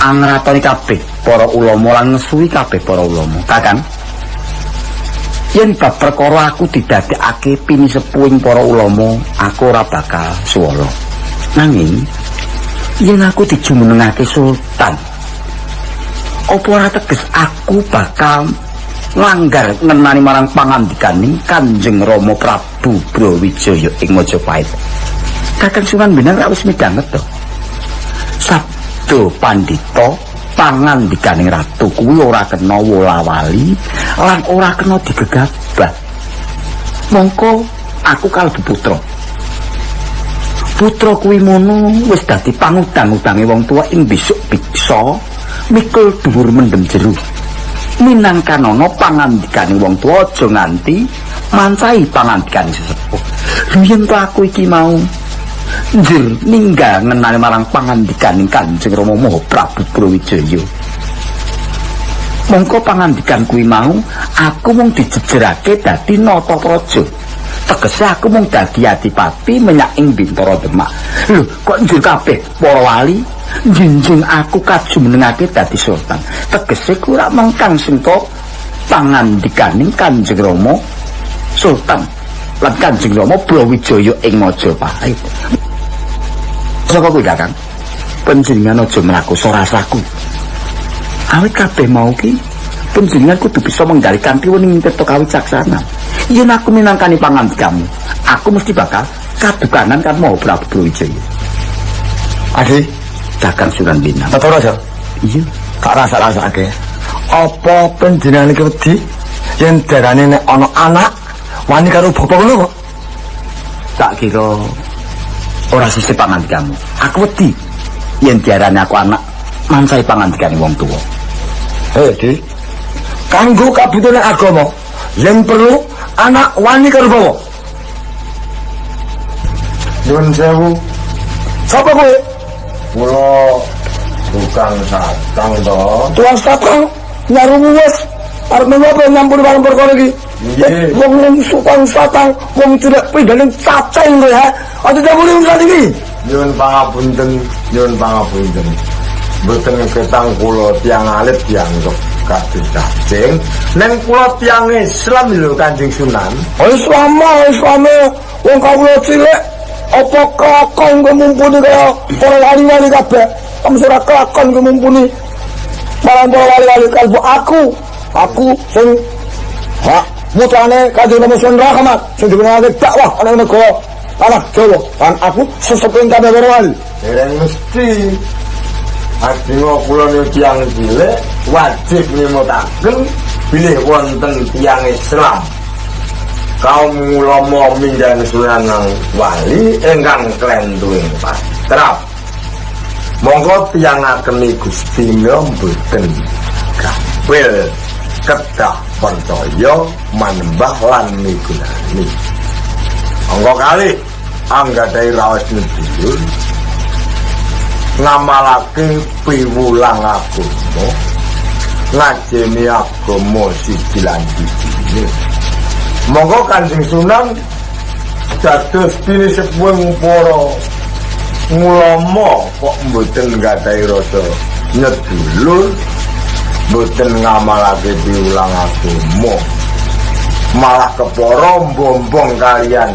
angratoni kabeh para ulama lan ngesuwi kabeh para ulama. Kakang, yen bab perkara aku didadekake pinisepuing para ulama, aku ora bakal swara. Nanging yen aku dijumenengake sultan, apa ora teges aku bakal langgar ngenani marang pangandikaning Kanjeng Rama Prabu Brawijaya ing Majapahit. Kakang Sunan Pinang wis midanget to. Sabda pandhita pangandikaning ratu kuwi ora kena wola-wali lan ora kena digegabah. Mongko aku kalebu putra. Putra kuwi mono wis dadi pangudang-udange wong tuwa ing besok bisa mikul dhuwur mendem jero. Minangkanono pangandikane wong tuwa aja nganti mancahi pangandikane sesepuh. Yen to aku iki mau njur ninggal ngenani marang pangandikaning Kanjeng Rama Prabu Brawijaya. Mongko pangandikan kuwi mau aku mung dijejerake dadi Natapraja. Tegese aku mung dadi adipati menyak ing Bintara Demak. Lho, kok njur kabeh para wali njinjing aku kajumenengake dadi sultan. Tegese kuwi ora mengkang sengko pangandikaning Kanjeng Rama Sultan lan Kanjeng Rama Brawijaya ing Majapahit. Saka kuwi Kakang, panjenengan aja mlaku rasaku. Awit kabeh mau ki panjenengan kudu bisa menggali kanthi wening tirta kawicaksana. Yen aku minangkani pangandikamu, aku mesti bakal kadukanan kan mau Prabu Brawijaya. Ade, Kakang Sunan Pinang. Tata Raja. Iya, tak rasa-rasake. Apa panjenengan iki wedi yen darane nek ana anak wani karo bapa ngono kok? tak kira ora sisih pangandikamu. Aku wedi yen diarani aku anak mancai pangandikane wong tuwa. Di kanggo kabutuhan agama yang perlu anak wani karo bawa. Nyuwun sewu. Sapa kowe? Kula tukang satang to. Tuang satang nyarungu wis arep menapa nyampur barang perkara iki. Nggih. Wong tukang satang wong tidak pindaning cacing kowe ha. Aja dapure urusan iki. Nyuwun pangapunten. Mboten ketang kula tiyang alit dianggep kados cacing. Neng kula tiyang Islam lho Kanjeng Sunan. Islame wong kawula cilik apa kelakon kemumpuni kaya para wali-wali kabeh. Kamu ora kelakon kemumpuni marang para wali-wali kalbu aku sing putrane Kanjeng Rama Sunan Rahmat sing diwenehake dakwah ana negara tanah Jawa lan aku seseping kabeh para wali. Dereng mesti artinya kula niku tiyang cilik wajib nimutaken bilih wonten tiyang Islam. Kaum ulama minjang Sunan Wali ingkang klenduing patrap. Monggo tiyangaken Gusti mboten kapil kedah percaya manembah lan migunani. Monggo kalih anggadhahi raos nedhur ngamalake piwulang agama ngajeni agama siji lan siji Monggo Kanjeng Sunan dados pini sepuing para ulama kok mboten nggadhahi rasa nyedulur, mboten ngamalake piwulang agama, malah kepara bombong kalian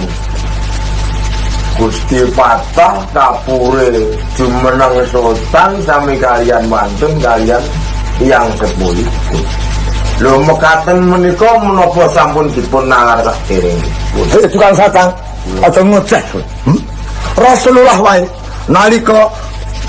Gusti Patah kapure jumeneng sultan sami kalian mantun kalian yang sepuliku. Lho mekaten menika menapa sampun dipun nangar sakdereng. Tukang satang, aja ngoceh. Rasulullah wae nalika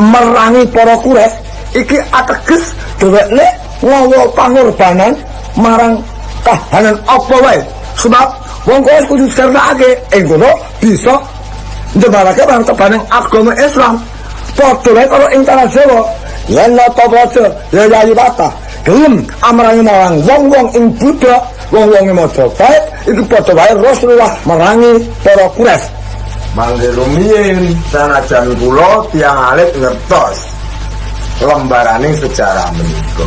merangi para Quraisy iki ateges dheweke ngawa pangorbanan marang kahanan apa wae. Sebab wong Quraisy kudu sernake ing kono bisa nyebarake marang tebaning agama Islam. Padha wae karo ing tanah Jawa, yen nata waca ya Yayi Patah gelem amrangi marang wong-wong ing Buddha, wong-wong ing Majapahit iki padha wae Rasulullah merangi para Quraisy. Mangke rumiyin sanajan kula tiyang alit ngertos lembarane sejarah menika.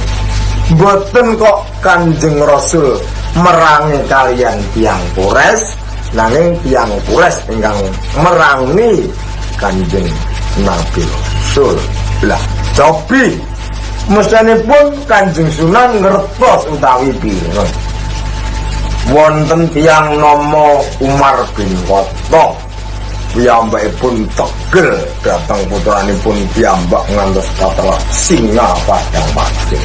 Mboten kok Kanjeng Rasul merangi kalian tiyang Quraisy, nanging tiyang Quraisy ingkang merangi Kanjeng Nabi Rasul. Lah, cobi mestanipun Kanjeng Sunan ngertos utawi pirang. Wonten tiyang nama Umar bin Khattab. Piyambakipun tegel dhateng putranipun piyambak ngantos katelah singa padang pasir.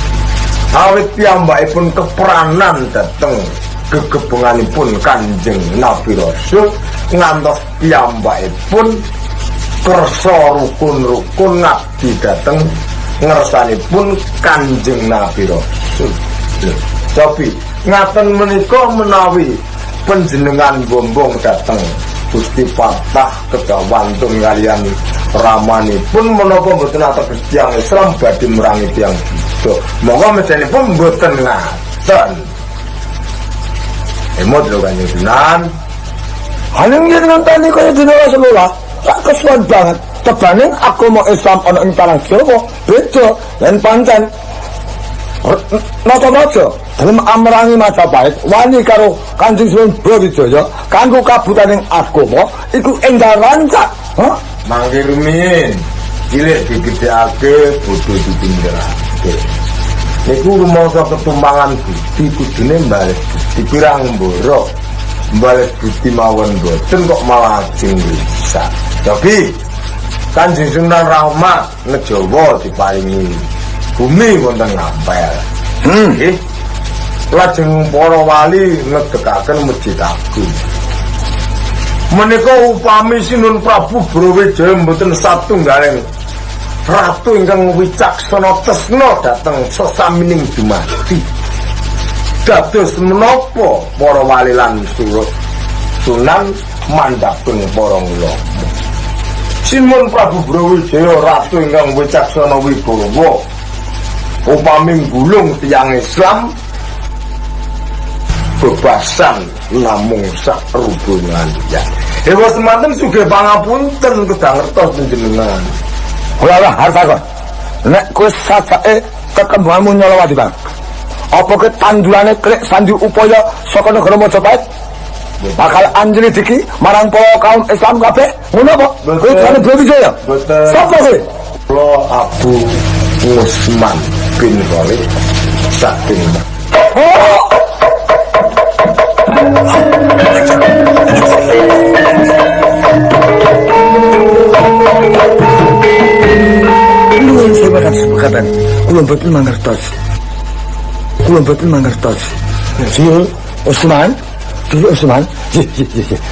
Awit piyambakipun keperanan dhateng gegebenganipun Kanjeng Nabi Rasul ngantos piyambakipun kersa rukun-rukun ngabdi dhateng ngersanipun Kanjeng Nabi Rasul. Cobi ngaten menika menawi panjenengan bombong dhateng Gusti Patah kedah wantun kalian ramanipun menapa mboten ateges tiyang Islam badhe merangi tiyang Buddha. Monggo mejenipun mboten ngaten. Emot lho Kanjeng Sunan. Haning yen ngenteni kaya dina Rasulullah, tak kesuwen banget. Tebaning agama Islam ana ing tanah Jawa beda lan pancen nata-nata dalam amrangi Majapahit wani karo Kanjeng Sunan Brawijaya kanggo kabutaning agama iku endah rancak. Mangke rumiyin cilik digedhekake bodho ditinggalake. Niku rumangsa ketumpangan budi kudune mbales dipirang mboro. Mbales budi mawon boten kok malah ajeng bisa. Tapi Kanjeng Sunan Rahmat ngejawa diparingi bumi wonten ngampel. Nggih. Lajeng para wali ngedekaken Masjid Agung. Menika upami Sinun Prabu Brawijaya mboten satunggaling ratu ingkang wicaksana tresna dhateng sesamining dumadi. Dados menapa para wali lan Sunan mandhapen para ulama. Sinun Prabu Brawijaya ratu ingkang wicaksana wibawa upami gulung tiyang Islam bebasan namung sak rubungan ya. Ewa semanten sugih pangapunten kedah ngertos panjenengan. Ora hartakon. Nek kowe sajake kekembanganmu nyolowati Bang. Apa ke tandulane krek sandi upaya saka negara Majapahit? Bakal anjli diki marang para kaum Islam kabeh. Ngono apa? Kowe jane Brawijaya. Betul. Sapa kowe? Kula Abu Usman bin Khalid saking Nuwun sewu sepekatan. Kula mboten mangertos. Dul Usman.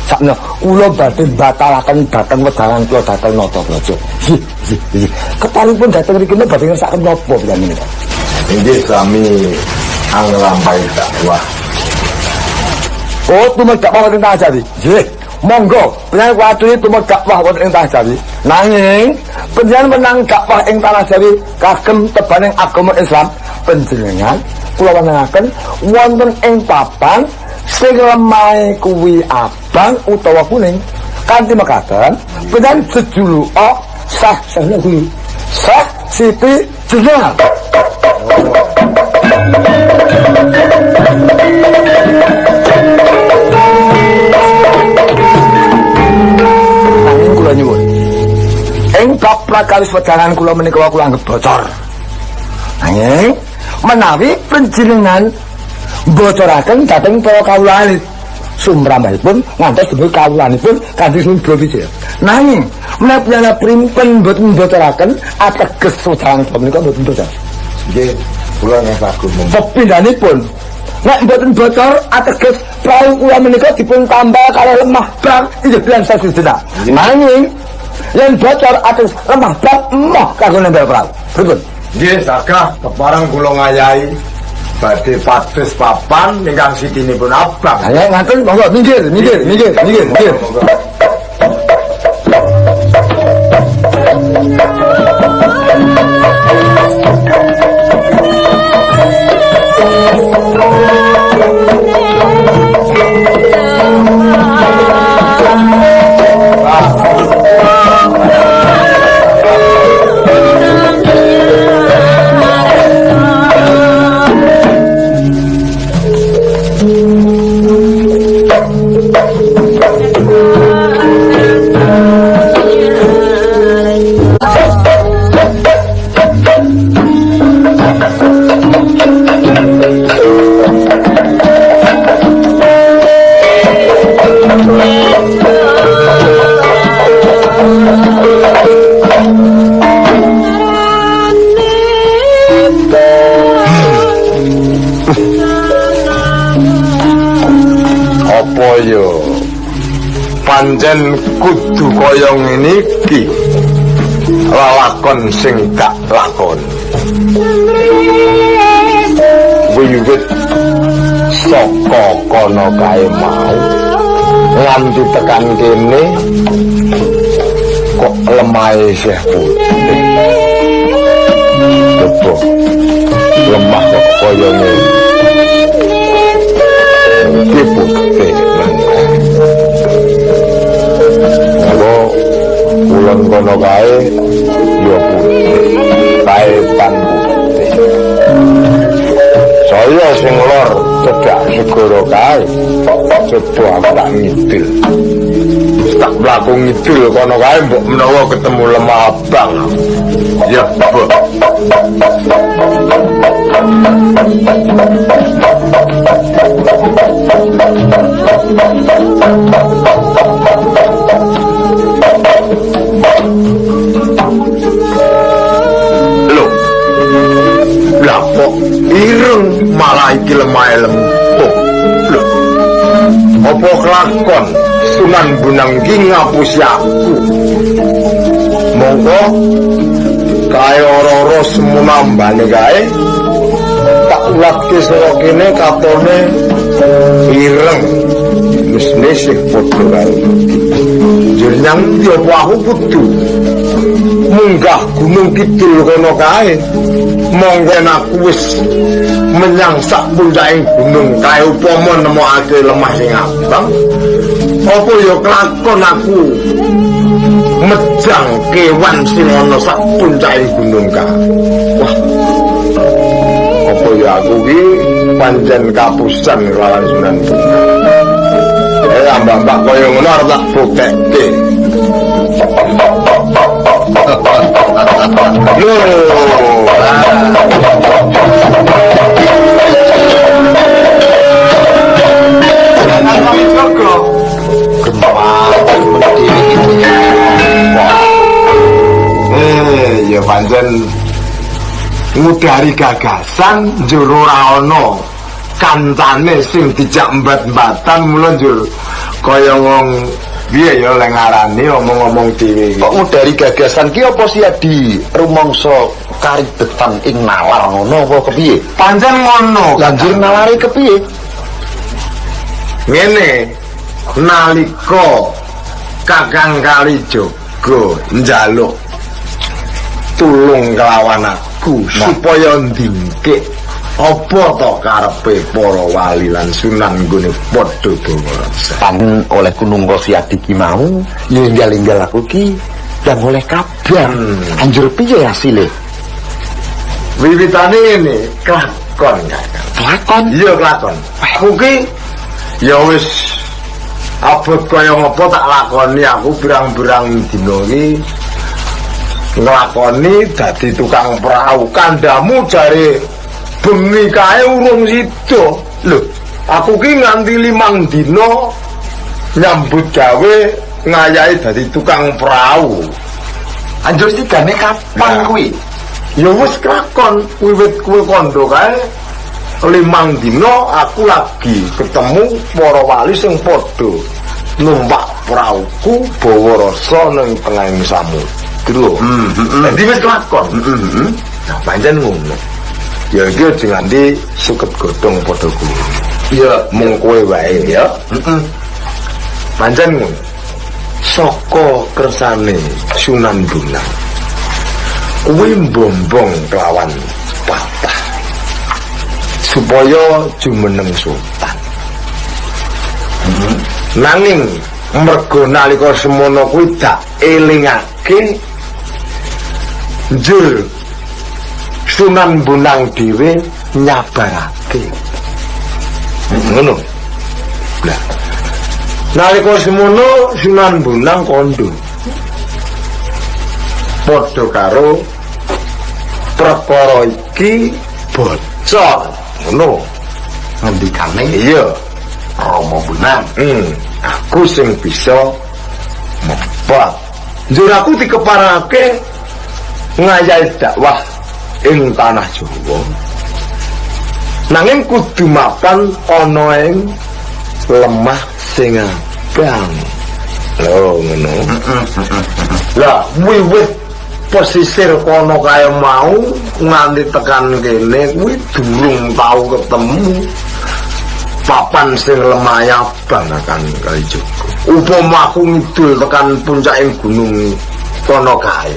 Sakno kula badhe batalaken dhateng wedangan kula dhateng Natapraja. Keparipun dhateng mriki badhe ngersakaken napa panjenengan? inggih kami anglampahi dakwah. Oh, tumedak wonten ing Tanah Jawi. Nggih, monggo panjenengan kuwaturi tumedak wonten ing Tanah Jawi. Nanging panjenengan menang dakwah ing Tanah Jawi kagem tebaning agama Islam, panjenengan kula wenengaken wonten ing papan sing lemahe kuwi abang utawa kuning. Kanthi mekaten, panjenengan jejuluka Syekh Sahnuhul Syekh Siti Jenar. prakawis wedangan kula menika kula anggap bocor. Nanging menawi panjenengan bocoraken dhateng para kawula alit sumrambahipun ngantos demi kawulanipun kanthi Sundha Wijaya. Nanging menawi piyambak pripun boten bocoraken ateges wedangan kula menika boten bocor. Nggih, kula ngasagun. Pepindhanipun nek boten bocor ateges prau kula menika dipun tambah kalih lemah bang inggih bilang sasudena. Nanging yen bocor ateges lemah bang emoh kanggo nembel prau. Pripun? Nggih, sagah kepareng kula ngayahi badhe pados papan ingkang sitinipun abang. Ayo ngaten monggo minggir. Pancen kudu kaya ngene iki lalakon sing gak lakon wiwit saka kono kae mau nganti tekan kene kok lemahe isih putih betul lemah kok kaya ngene iki putih kulon kono kae yo putih kae pan putih saya sing lor cedak segoro kae coba aku tak ngidul tak mlaku ngidul kono kae mbok menawa ketemu lemah abang ya Bu. Kok ireng malah iki lemah lempuk lho apa kelakon Sunan Bonang ki ngapusi aku monggo kae ora-ora semunambane kae tak ulatke saka kene katone ireng mesne sing padha kae jeneng apa aku kudu munggah gunung kidul kono kae monggo aku wis menyang sak puncaking gunung kae upama nemokake lemah sing abang apa ya kelakon aku mejang kewan sing ana sak puncaking gunung kae wah apa ya aku ki pancen kapusan kelawan Sunan Bonang ambak-ambak kaya ngono arep tak bokekke ya pancen ngudari gagasan njero ora ana kancane sing dijak embat-embatan mula njur kaya wong piye ya lek ngarani omong-omong dhewe kok ngudari gagasan ki apa sih di rumangsa karibetan ing nalar ngono apa kepiye pancen ngono lanjut nalare kepiye ngene nalika Kakang Kalijaga njaluk tulung kelawan aku supaya ndingkik apa to karepe para wali lan Sunan nggone padha bangsa pan oleh kunungga Siadi ki mau ya enggal-enggal aku ki dan oleh kabar anjur piye hasile wiwitane ngene kelakon iya kelakon aku ki ya wis abot kaya ngopo tak lakoni aku birang-birang dina iki nglakoni dadi tukang perahu. Kandamu jare bengi kae urung sida. Lho, aku ki nganti 5 dina nyambut gawe ngayahi dadi tukang perahu. Anjur sidane kapan kuwi? Ya wis kelakon wiwit kuwi kondo kae 5 dina aku lagi ketemu para wali sing padha numpak prauku bawa rasa ning tengahing samudra. Dadi wis kelakon. Nah, pancen ngono. Ya iki aja nganti suket godhong padha kuwi. Ya mung kowe wae ya. Pancen ngono. Saka kersane Sunan Bonang kuwi mbombong kelawan patah supaya jumeneng sultan. Nanging mergo nalika semono kuwi dak elingake njur Sunan Bonang dhewe nyabarake. Ngono. Lah nalika semono Sunan Bonang kondo padha karo perkara iki bocor ngono ngendikane. Iya Rama Bonang, aku sing bisa mebak njur aku dikeparake ngayahi dakwah ing tanah Jawa, nanging kudu mapan ana ing lemah sing abang. Lho ngono. Lah wiwit pesisir kono kae mau nganti tekan kene kuwi durung tau ketemu papan sing lemah abang akan Kalijaga. Upama aku ngidul tekan puncaking gunung kono kae,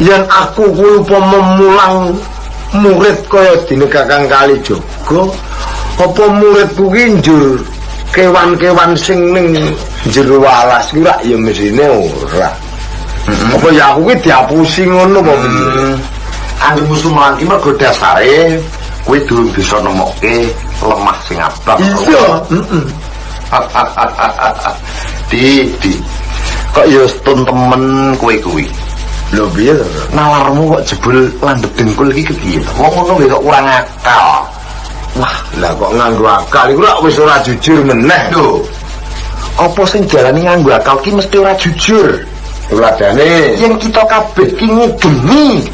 yen aku kuwi upama mulang murid kaya dene Kakang Kalijaga, apa murid kuwi njur kewan-kewan sing ning jero alas kuwi rak ya mesine ora. Apa ya aku ki diapusi ngono apa piye? Angger musuh mulang ki mergo dasare kuwi durung bisa nemokke lemah sing abang. Iya, Di kok ya stun temen kuwi. lho piye to? Nalarmu kok jebul landhep dengkul iki kepiye to? Wong ngono kok kurang akal. Wah, lah kok nganggo akal iku rak wis ora jujur meneh. Lho, apa sing jalani nganggo akal ki mesti ora jujur. Tuladane Yen kita kabeh ki ngugemi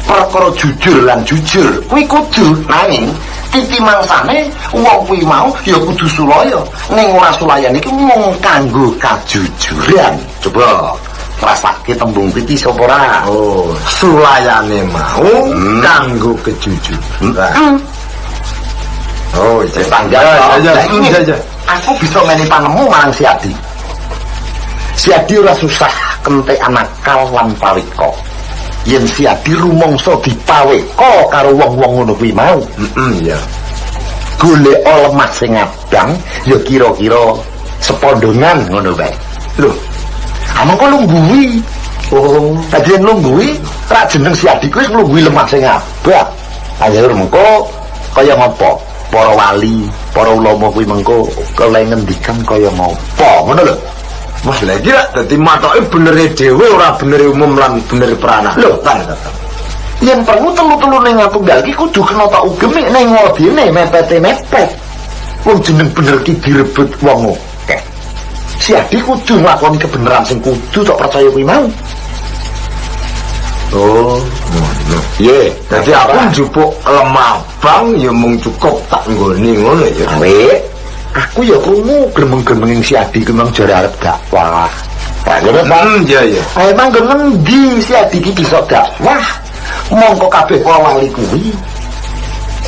perkara jujur lan jujur, kuwi kudu nanging titi mangsane wong kuwi mau ya kudu sulaya. Ning ora sulayan iki mung kanggo kajujuran. Coba rasake tembung titi sapa ora? oh, sulayane mau kanggo kejujuran. Oh, Wis tanggal. ya. Aku bisa ngene panemu marang si Adi. Si Adi ora susah kentekan akal lan paweka. Yen si Adi rumangsa dipaweka karo wong-wong ngono kuwi mau. Ya. Golek lemah sing abang ya kira-kira sepondongan ngono bae. Lho, amangka lungguhi. Oh, dadi lungguhi ra jeneng si Adi kuwi lungguhi lemah sing abang. Ayo mengko kaya ngopo? Para wali, para ulama kuwi mengko keleh ngendikan kaya ngopo, ngono lho. Wah, lagi lah dadi matoke benere dhewe ora benere umum lan benere prana. Lho, kan. Yen perlu telu-telune ngatunggal iki kudu kena tak ugemi ning ngodine mepet-mepet. Wong jeneng bener ki direbut wong akeh. Si Adi kudu nglakoni kebenaran sing kudu tak percaya kuwi mau. Oh, ngono. Ye, dadi aku njupuk lemah bang ya mung cukup tak nggone ngono ya. Awek, aku ya krungu gremeng-gremeng si Adi kemang jare arep dakwah. Ya ya. Ayo manggon ngendi si Adi ki bisa dakwah? Mongko kabeh para wali kuwi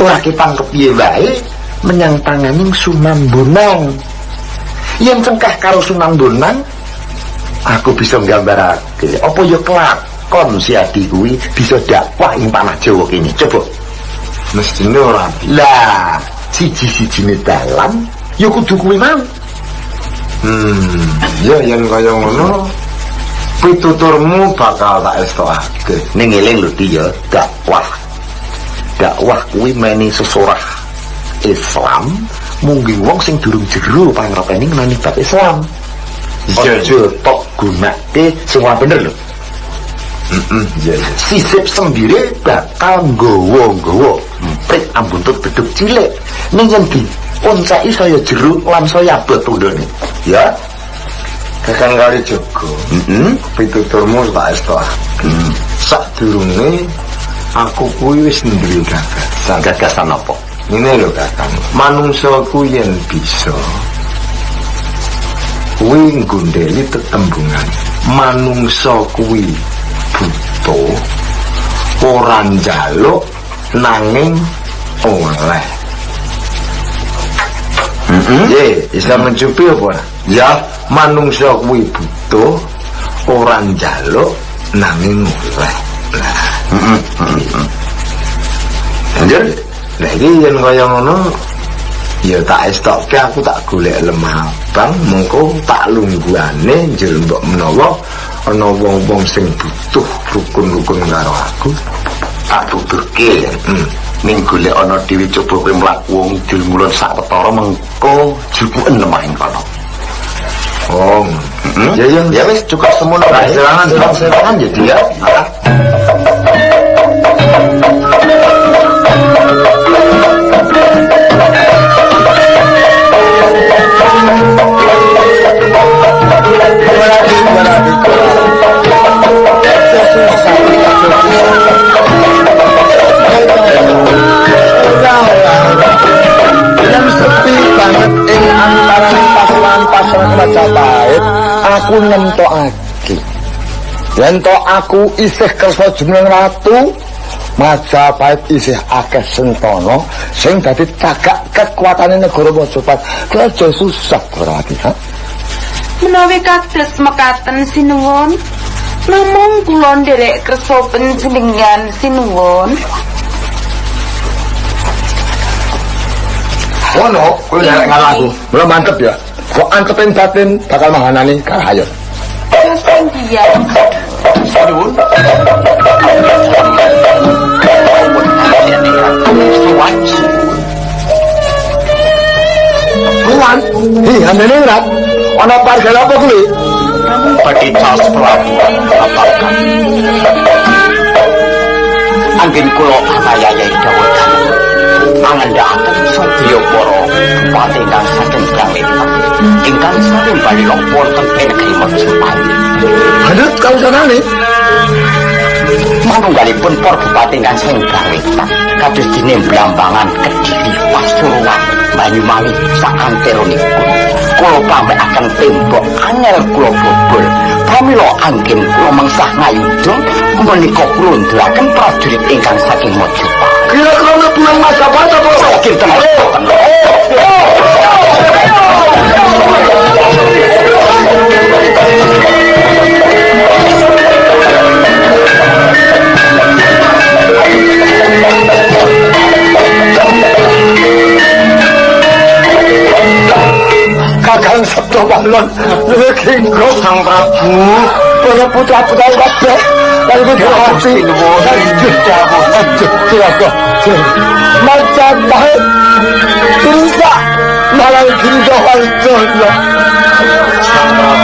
ora ketang kepiye wae menyang tanganing Sunan Bonang. Yen cengkah karo Sunan Bonang, aku bisa nggambarake apa ya kelakon si Adi kuwi bisa dakwah ing tanah Jawa kene. Coba Mestine ora. lah, siji-sijine dalan ya kudu kuwi mau. Ya yen kaya ngono pituturmu bakal tak estokake. Ning eling lho Di ya, dakwah kuwi meni sesorah Islam mungkin wong sing durung jero pangrepeni ngenani bab Islam. Iya, Aja tok gunake sing ora bener lho. Sisip sendiri bakal nggawa-nggawa emprit ambuntut beduk cilik ning yen di onceki saya jeruk lan saya abot tundone ya Kakang kali Joko. Pituturmu tak estoaken. Sadurunge aku kuwi wis duwe gagasan. gagasan apa Ini lho Kakang, manungsa ku yen bisa kuwi nggondheli tetembungan. Manungsa kuwi buta ora njaluk nanging oleh. Ye, bisa mencupi apa? Ya, manungsa kuwi buta ora njaluk nanging oleh. Anjir, lha iki yen kaya ngono ya tak estokke aku tak golek lemah abang mengko tak lungguhane njur mbok menawa ana wong-wong sing butuh rukun-rukun karo aku tak tuturke ning golek ana dhewe coba kowe mlaku wong idul ngulon sawetara mengko jupuken lemah ing kono oh ya wis cukup semono silakan jadi ya yang sepi banget ing antaraning pasaran Majapahit aku nemtokake yen to aku isih kersa jumlah ratu Majapahit isih akeh sentana sing dadi cagak kekuatane negara Majapahit aja susah berarti ha menawi kados mekaten sinuwun namung kula nderek kersa panjenengan sinuwun ono kowe nek ngalaku lho mantep ya kok antepin batin bakal mahanani Karahayun kesenggian saduwun Kuan, amene ora ana pargel apa kuwi? bagi Charles Prabu apakah angin kula anayaya dawuh mangandhakaken sadya para bupati ingkang saking Brawetan ingkang sampun bali wonten ing negeri Majapahit. Hadut kausanane Manunggalipun para bupati ingkang saking Brawetan kados dene Blambangan, Kediri, Pasuruan, Banyuwangi sakanteronipun. Kula pamekaken tembok anyar kula bobol. Pramila anggen kula mengsah ngayuda menika kula ndelaken prajurit ingkang saking Majapahit. kira-kira pulang Majapahit apa Saking tenan. Kakang Sabda Balon Lekinggo Sang Prabu para putra-putra kabeh lan kudu Majapahit rusak malang Girijo Wardono sampun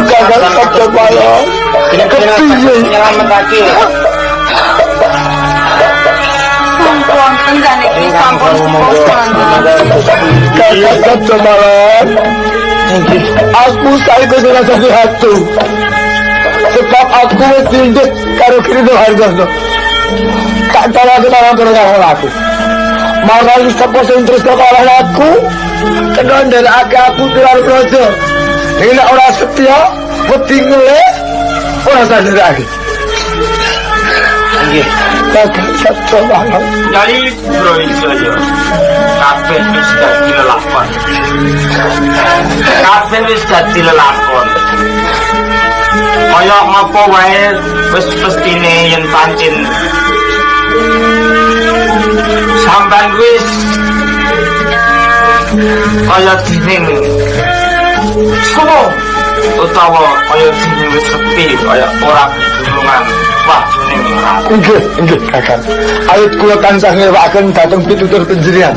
Kakang Sabda Balon kepiye nyelametake sampun panjenengan sampun Kakang Sabda Balon aku saiki ora sing hatu sebab aku wis dindek karo Girijo Wardono tak tahu marang karo aku marang sapa sing terus karo aku kena ndelake aku tilar projo ini ora setia wedi ngeles ora sadar Nggih. Kakang Sabda Balon Nyali Bro Wijaya. Kabeh wis dadi lelakon. Kabeh wis dadi lelakon. Kaya ngapa wae wis mestine yen pancen sampean wis kaya dening suwo utawa kaya dening wis sepi kaya ora pitulungan Nggih, Kakang. Awit kula tansah ngewakaken dhateng pitutur panjenengan.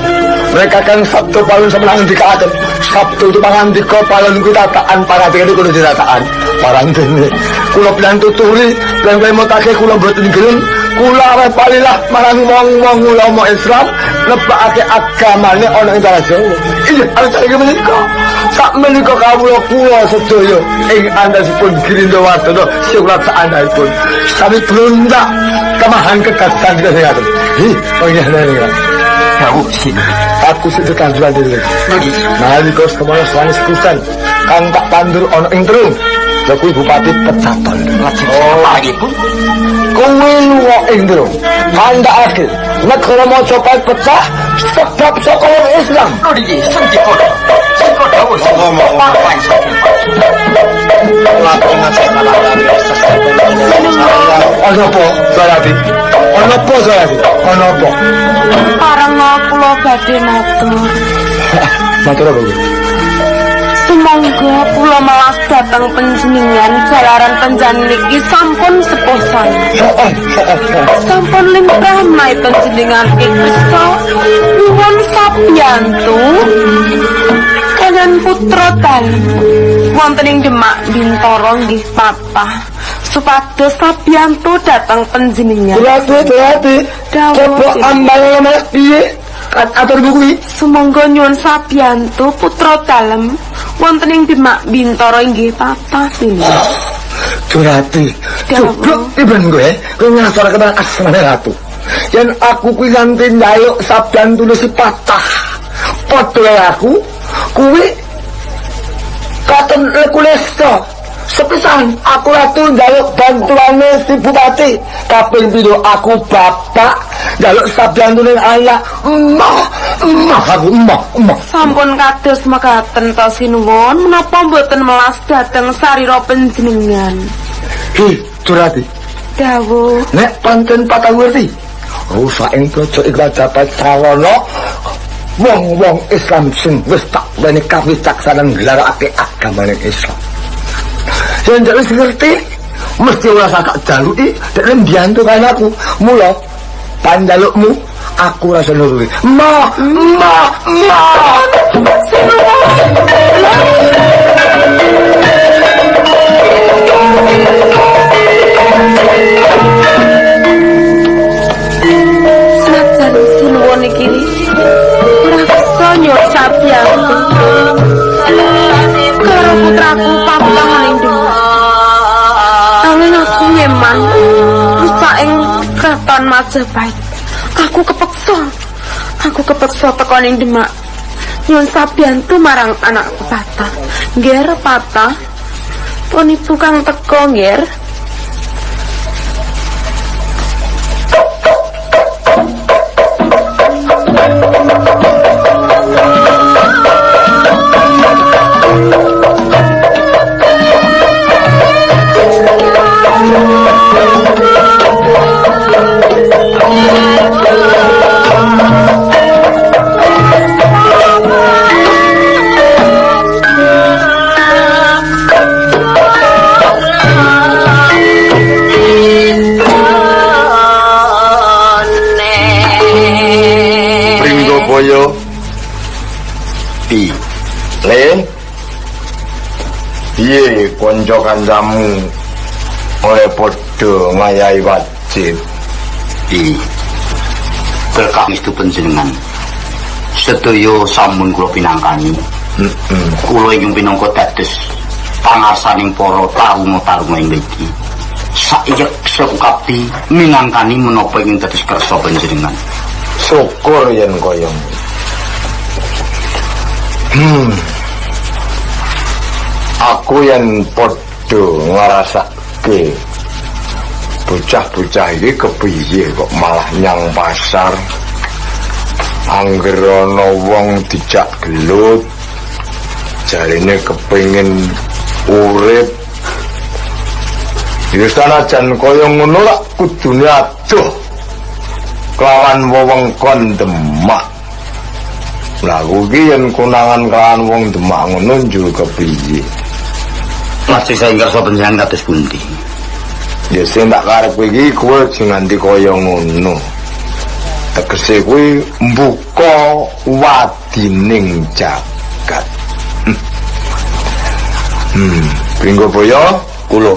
mereka kan sabtu palun semenang dikatakan sabtu itu pangandika palun kuwi tataan para dene kudu ditataan parantene kula pilantu turi lan kowe motake kula mboten gelem kula arep palilah marang wong-wong ulama Islam lebakake agamane ana ing tanah Jawa iya arep iki menika sak menika kawula kula sedaya ing andhasipun Girindo Wardana surat saandhaipun sami blundak kemahan kegatan kesehatan panjenengan Jauh sini. aku sudah tanduran diri nalika semana sanes pisan kang tak tandur ana ing Terung lha kuwi bupati Pecaton Lagi pun. kuwi lunga ing Terung andhake negara Majapahit pecah sebab saka Islam Nodi senti kodo. Kodo ngomong apa sih? ana apa Sayati ana apa Sayati ana apa Parang kula badhe matur. matur apa Sumangga kula malas dateng panjenengan jalaran panjenengan niki sampun sepuh saya. Sampun limrah menawi panjenengan Krista nyuwun sabiyantu kaliyan putra dalem wonten ing Demak Bintoro nggih Papa. Supados sabiyantu dateng panjenengan. berarti coba ambal mas piye kan atur kuwi Sumangga nyuwun sabiyantu putra dalem wonten ing Demak Bintoro inggih Papa sini. Durati cukup iben gue ngasor ke asmane ratu yen aku kuwi nganti njaluk sabdan tulis patah padha aku kuwi katon lekulesta sepisan aku ratu njaluk bantuane si bupati kaping pindho aku bapak njaluk sabdan tulis ayah emah aku emah Sampun kados mekaten ta sinuwun menapa mboten melas dhateng sarira panjenengan. Durati Dawuh. nek pancen patah ngerti rusak ing bojo ing Majapahit Sawana wong-wong Islam sing wis tak wene kawicaksanan nglarakake agamane Islam yen dak wis ngerti mesti ora sak jaluki dek mbiyantu kan aku mula panjalukmu aku rasa nurut ma Sajan sinuwun iki ora bisa nyuwun sabiyantu karo putraku Papa ing Demak. Angin aku nyeman rusak ing kraton Majapahit. Aku kepeksa teko ning Demak nyuwun sabiyantu marang anakku Patah. Nggih Patah pun ibu kang teko nggih. piye kanca kancamu oleh padha ngayahi wajib berkah itu panjenengan sedaya sampun kula pinangkani kula ingkang pinangka dados pangarsaning para taruna-taruna ing mriki saiyek sekabdi minangkani menapa ingkang dados kersa panjenengan syukur yen kaya aku yang padha ngrasake bocah-bocah iki kepiye kok malah nyang pasar angger ana wong dijak gelut jarine kepengin urip ya sanajan kaya ngono lak kudune adoh kelawan wewengkon Demak. Lah kuwi yen konangan kelawan wong Demak ngono njur kepiye masih saya ngerasa panjenengan kados pundi ya sing tak karep iki kowe aja nganti kaya ngono tegese kuwi mbuka wadining jagat. Pringgo boyo kula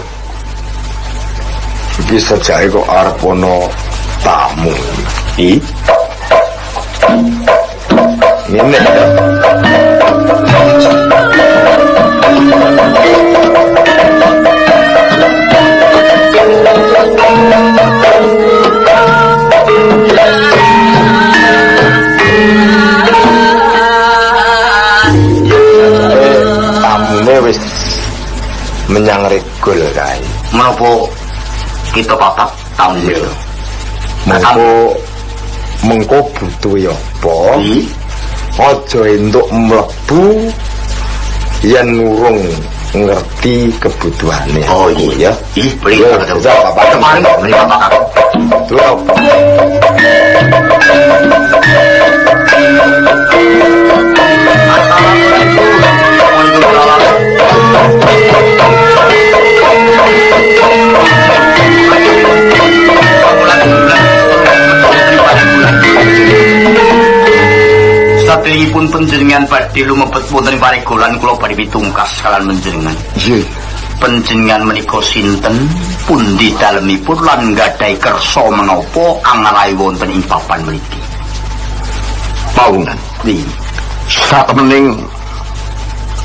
iki sajake kok arep ana tamu. Ngene ya. Tamune wis menyang regol kae. Menapa kita papat taun iki? Mengko butuhe apa? Aja entuk mlebu yen urung ngerti kebutuhane. Oh iya. Beli apa kemarin kok beli apa aku? Tuh. Saderengipun panjenengan badhe lumebet wonten ing paregolan kula badhe pitungkas kaliyan panjenengan. Nggih. Panjenengan menika sinten? Pundi dalemipun lan gadhahi kersa menapa angalahi wonten ing papan mriki? Paunan. Satemening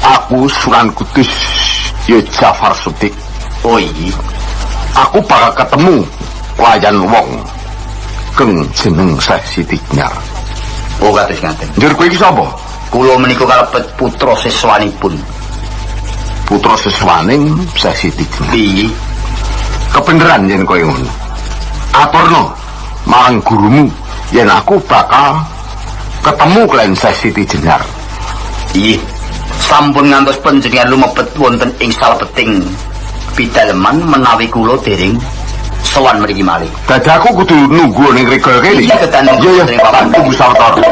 aku Sunan Kudus ya Jafar Sutik. Oh iya. Aku bakal ketemu wayan wong keng jeneng Syekh Siti Jenar. Oh kados ngaten. Njur kowe iki sapa? Kula menika kalebet putra siswanipun. Putra siswaning Syekh Siti Jenar. Iya. Kebeneran yen kowe ngono. Aturno marang gurumu yen aku bakal ketemu kalian Syekh Siti Jenar. Iya. Sampun ngantos panjenengan lumebet wonten ing salebeting pidaleman menawi kula dereng sowan mriki malih. Dadi aku kudu nunggu ning regol kene. Iya ketanung ning papan tunggu sawetara.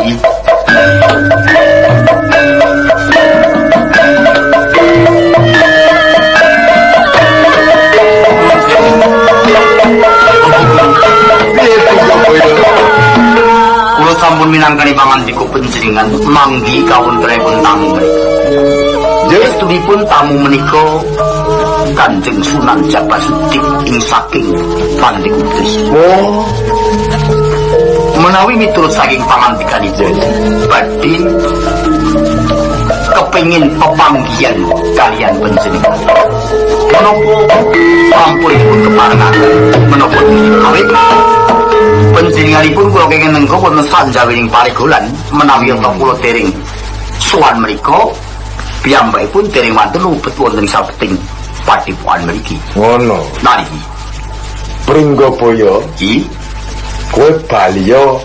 Kula sampun minangkani pangandika panjenengan manggi kawontenipun tamu menika. Jestunipun tamu menika Kanjeng Sunan Jafar Sutik ing saking Pandi Kudus. Oh, menawi miturut saking pangandikanipun badhe kepengin pepanggihan kalian panjenengan. Menapa sampunipun keparengaken menapa awit panjenenganipun kula kenging nengko wonten sanjawining paregolan menawi ana kula dereng sowan mriku piyambakipun dereng wonten luput wonten sabeting patipuan mriki. ngono. Niki Pringgoboyo, kowe baliyo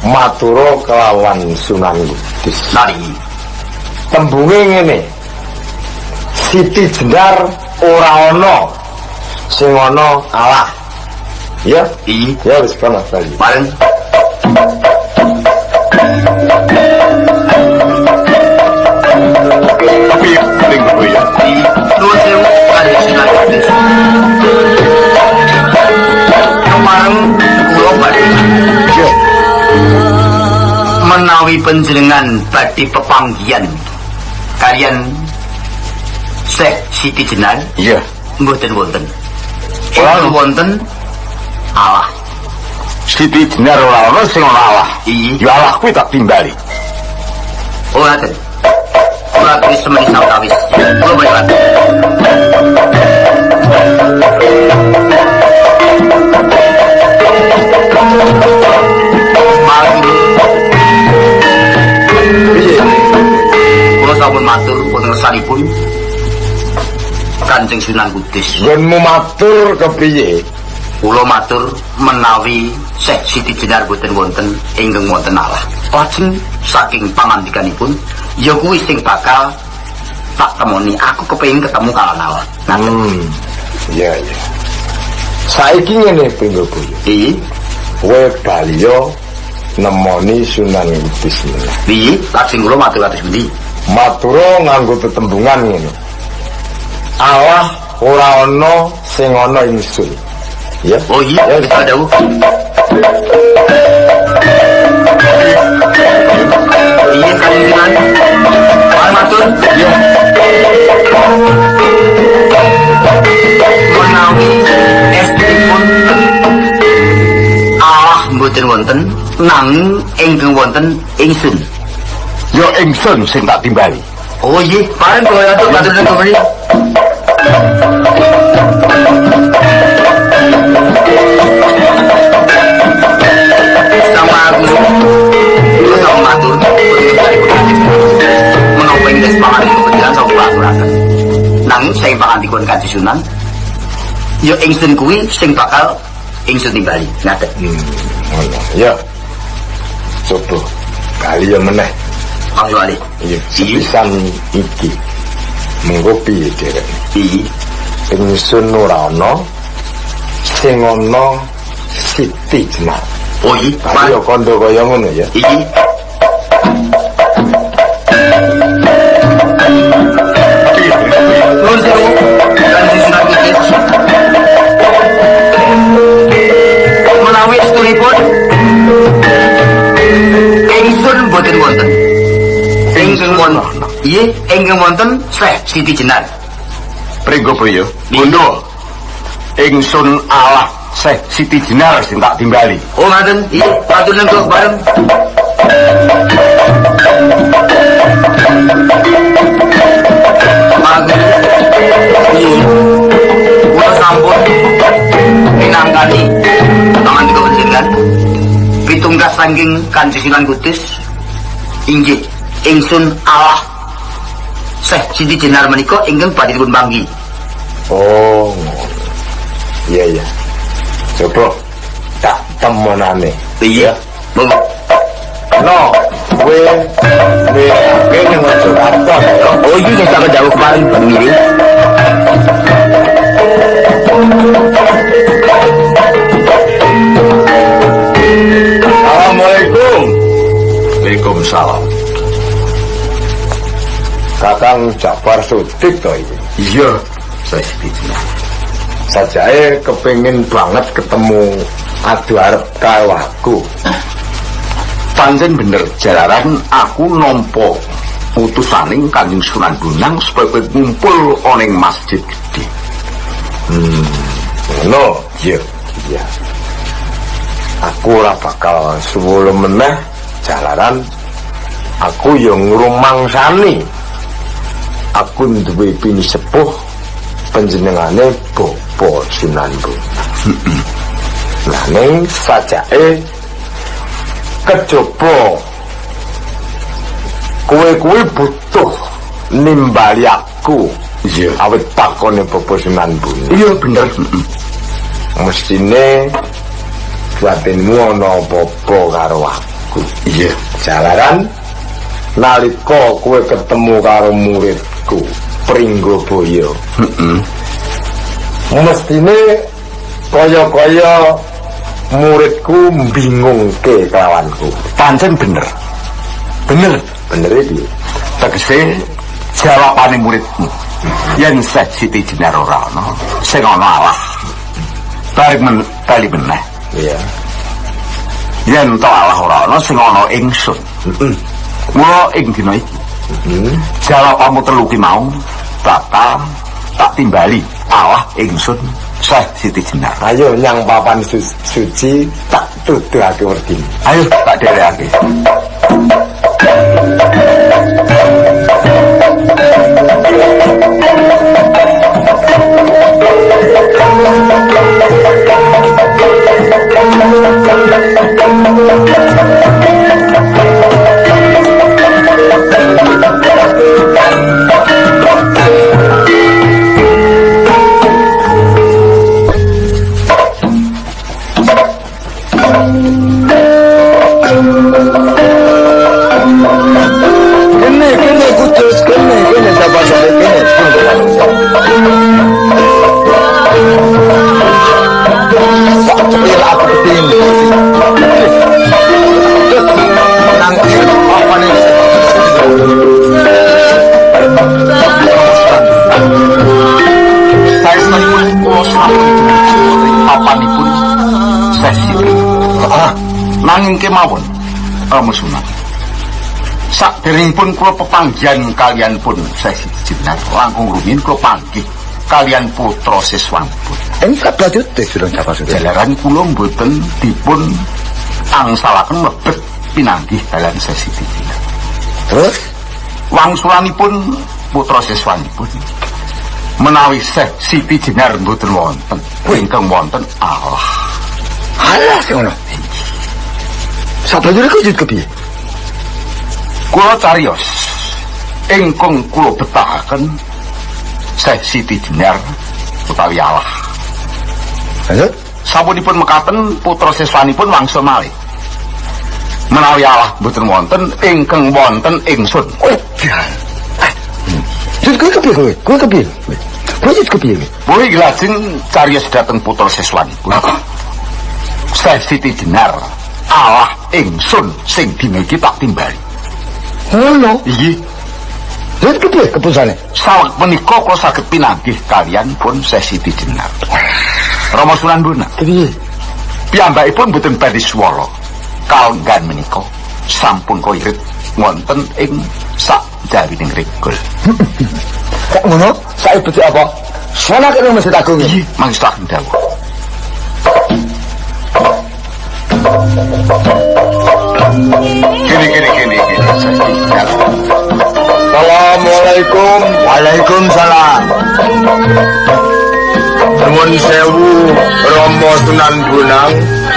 matura kelawan Sunan Kudus. niki Tembunge ngene. Siti Jenar ora ana sing ana Allah. Ya? Ya wis kana bali. bareng Tapi Pringgoboyo, nuwun sewu Kanjeng Sunan Kudus. Kemarin kula badhe menawi panjenengan badhe pepanggihan kalian Syekh Siti Jenar iya. mboten wonten. Ora Wonten Allah. Siti Jenar ora ana sing ana Allah. Iya. Ya Allah kuwi tak timbali. Oh ngaten. Kula wis semeni sawetawis. Kula mriki. Kula sampun matur wonten ngersanipun Kanjeng Sunan Kudus. Nggonmu matur kepriye? Kula matur menawi Syekh Siti Jenar boten wonten ingkang wonten Allah. Lajeng saking pangandikanipun ya kuwi sing bakal tak temoni. Aku kepengin ketemu kalian Allah. Iya iya. Saiki ngene Pringgoboyo. Iya. Kowe baliyo nemoni Sunan Kudus meneh. Iya, lajeng kula matur kados pundi? Matura nganggo tetembungan ngene. Allah ora ana sing ana ingsun. Ya. Oh iya, Ya, kita dawuh. Iya Kanjeng Sunan. Mohon matur. Menawi estunipun Allah mboten wonten nanging ingkang wonten ingsun. Yo ingsun sing tak timbali. Oh iya, paling kula atur matur nuwun kemriki. Sama aku kula sama matur menapa ing des pangan kebetulan sama kula aturaken. Nanging sing pangandikun Kanjeng Sunan ya ingsun kuwi sing bakal ingsun timbali. Ngaten. Ngono. Ya. Coba kali ya meneh. Kang Wali. Iya, sepisan iki. Mengko piye derek? Iya. Ingsun ora ana sing ana Siti Jenar. Oh iya, Ayo kondo kaya ngono ya. Iya. Nuwun sewu, Kanjeng Sunan Kudus. Menawi estunipun ingsun boten wonten. Ingsun wonten. Iya, ingkang wonten Syekh Siti Jenar. Pringgo priya? Bondo. Ingsun Allah Syekh Siti Jenar sing tak timbali. Oh ngaten, iya, matur nuwun bareng. Nyuwun. Kula sampun minangkani tangan kewenjengan pitunggas saking Kanjeng Sunan Kudus inggih ingsun Allah Syekh Siti Jenar menika ingkang badhe dipun panggi. Oh. Iya iya. Coba tak temenane. Iya. Monggo. No, kene masuk kantor. Oh iya saya sampe jauh kemarin pemiring. Assalamualaikum. Waalaikumsalam. Kakang Jafar Sudik to iki. Iya, saya setuju. Sajae kepengin banget ketemu adu arep karo aku. Pancen bener jalaran aku nampa utusaning Kanjeng Sunan Bonang supaya ngumpul oning masjid gede. No, iya. Iya. Aku ora bakal suwul meneh jalaran aku yo ngrumangsani. Aku duwe bini sepuh panjenengane Bapak Sunan Bonang. Nah ning sajake kejaba kowe butuh nimbali aku. Iya, awet takone Bapak Sunan Bonang. Iya bener. Mestine batinmu ana apa-apa karo aku. Iya, jalaran nalika kowe ketemu karo muridku Pringgoboyo. Mestine kaya-kaya muridku mbingungke kelawanku. Pancen bener. Bener iki. Tegese jawabane muridmu. Yen Syekh Siti Jenar ora ana, sing ana Allah. Bali meneh. Iya. Yen to Allah ora ana sing ana ingsun. Mula ing dina iki. Jawabanmu telu ki mau bakal tak timbali Allah ingsun Syekh Siti Jenar. Ayo nyang papan suci tak tuduhake werdi. Ayo tak dherekake. kemawon Rama Sunan. Saderengipun kula pepanggihan kalian pun Sesi Jenar langkung rumiyin kula panggih kalian putra siswanipun. Kabadut Durung Jafar Sudi. Jalaran kula mboten dipun angsalaken mlebet pinanggih dalan Sesi Jenar. Terus wangsulanipun putra siswanipun menawi Siti Jenar mboten wonten ingkang wonten Allah. Allah sing ngono. Sabanjure kujut kepiye? Kula cariyos ingkang kula betahaken Siti Jenar utawi Allah. Lanjut. Sapunipun mekaten putra siswanipun wangsul malih. Menawi Allah mboten wonten ingkang wonten ingsun. Edan. Jut kepiye kowe? Kowe kepiye? Kowe jut kepiye? Kowe lajeng cariyos dhateng putra siswanipun. Siti Jenar Allah ingsun sing diniki tak timbali. Ngono. Iki Jut kepiye keputusane? saweg menika kula saged pinanggih kalian pun Siti Jenar. Rama Sunan Bonang. Kepiye? Piyambakipun boten badhe swara. Kalenggan menika sampun koirit wonten ing sakjawining regol. Kok ngono? Sae becik apa? Sono kene Masjid Agung. Iki mangsaken dawuh. Kene. Assalamualaikum. Waalaikumsalam. Nuwun sewu Rama Sunan Bonang,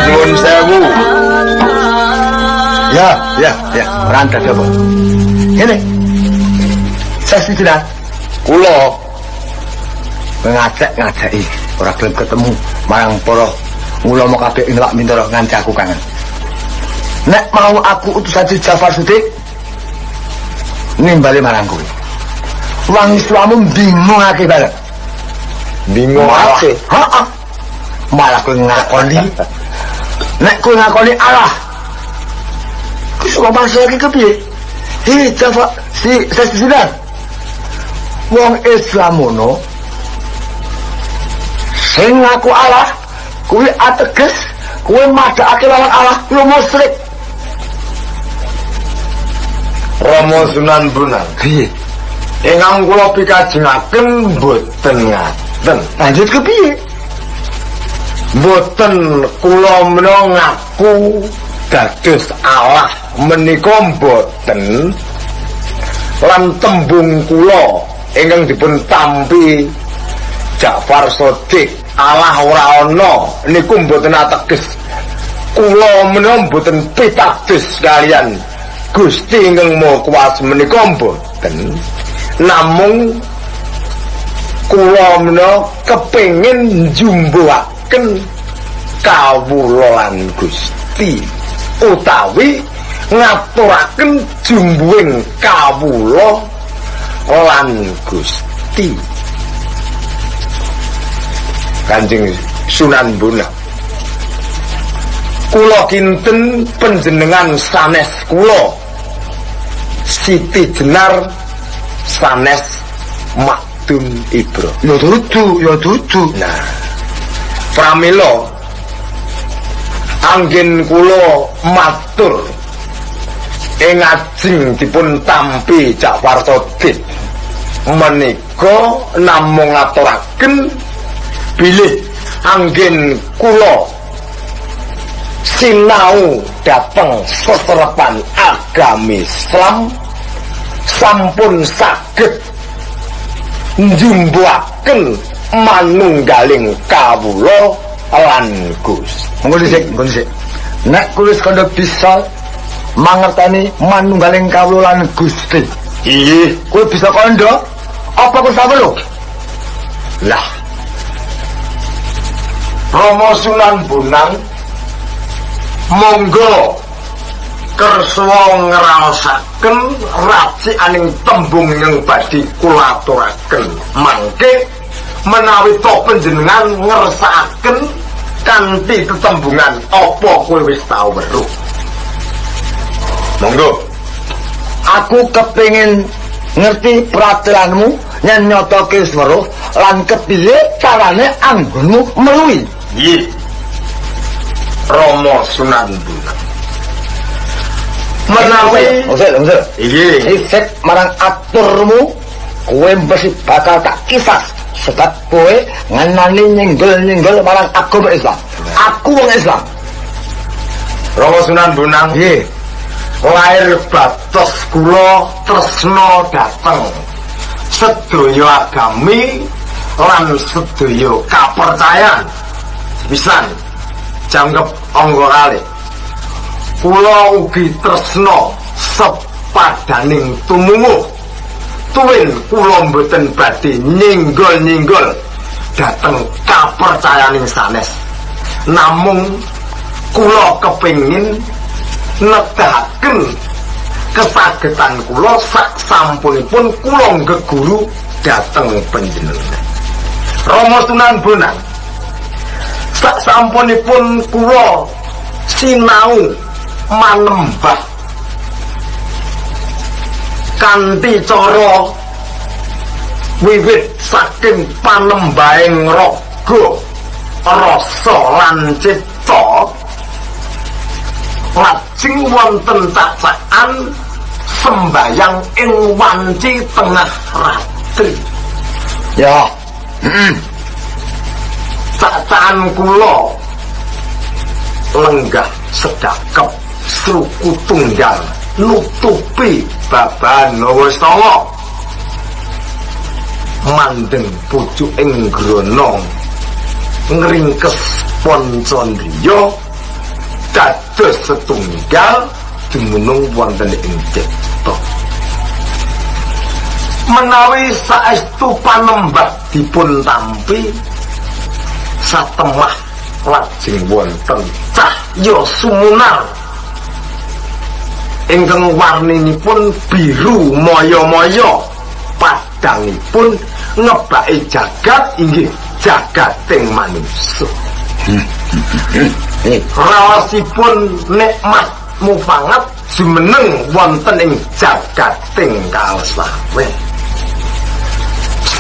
nuwun sewu. Ya. Rantas apa? Ini. Sesi Jenar. Kula ngajak-ngajaki ora gelem ketemu marang para ulama kabeh ing lak mintara nganti aku kangen. Nek mau aku utusan Jafar Sudi nimbali marang kowe. Wong islamu bingungake banget. bingungake. Heeh. Malah kowe ngakoni nek kowe ngakoni Allah. Wis kok bangsa iki kepiye? Jafar si Jenar. Wong Islam ngono sing ngaku Allah kuwi ateges kuwi madhakake lawan Allah kuwi musyrik. Rama Sunan Bonang. Piye? Ingkang kula pikajengaken boten ngaten. Lanjut kepiye? Boten kula menawa ngaku dados Allah menika boten lan tembung kula ingkang dipun tampi Jafar Shodiq Allah ora ana niku mboten ateges kula menawa mboten pitados kalian Gusti ingkang Maha Kuwasa menika mboten namung kula menawa kepengin njumbuhaken kawula lan Gusti utawi ngaturaken jumbuhing kawula lan Gusti. Kanjeng Sunan Bonang, kula kinten panjenengan sanes kula Siti Jenar sanes Makdum Ibro. Ya dudu. Nah, pramila anggen kula matur ing ajeng dipun tampi Jafar Shodiq menika namung ngaturaken bilih anggen kula sinau dhateng seserepan agami Islam sampun saged njumbuhaken manunggaling kawula lan Gusti. Monggo dhisik. Nek kowe wis kandha bisa mangerteni manunggaling kawula lan Gusti. Iya, Kowe bisa kandha apa kowe saweru? lah Rama Sunan Bonang monggo kersa ngraosaken racikaning tembung yang badhe kula aturaken mangke menawi to panjenengan ngersakaken kanthi tetembungan apa kowe wis tau weruh. Monggo. Aku kepengin ngerti pratelanmu yen nyotoke weruh lan kepiye carane anggonmu meluwi. Iya. Rama Sunan Bonang. menawi Usul. iki isip marang aturmu kowe mesti bakal tak kisah sebab kowe ngenani nyenggol marang agama Islam. Aku wong Islam. Rama Sunan Bonang. Nggih. Lair batos kula tresna dhateng sedaya agami lan sedaya kapercayan. Pisan janggep angga kalih. Kula ugi tresna sepadaning tumumuh. Tuwin kula mboten badhe nyenggol-nyenggol dhateng kapercayaning sanes. Namung kula kepengin nedahaken kesagetan kula sak sampunipun kula geguru dhateng panjenengan. Rama Sunan Bonang, sak sampunipun kula sinau manembah kanthi cara wiwit saking panembahing raga, rasa lan cipta, lajeng wonten tacakan sembayang ing wanci tengah ratri. Ya. Tacakan kula lenggah sedakep suku tunggal nutupi babahan Nawastanga mandeng pucuk ing grana ngringkes Poncandriya dados setunggal dumunung wonten ing cipta. Menawi saestu panembah dipun tampi satemah lajeng wonten cahya sumunar ingkang warninipun biru moyo-moyo, padangipun ngebaki jagat inggih jagating manungsa. Raosipun nikmat mupangat jumeneng wonten ing jagating kalsawe.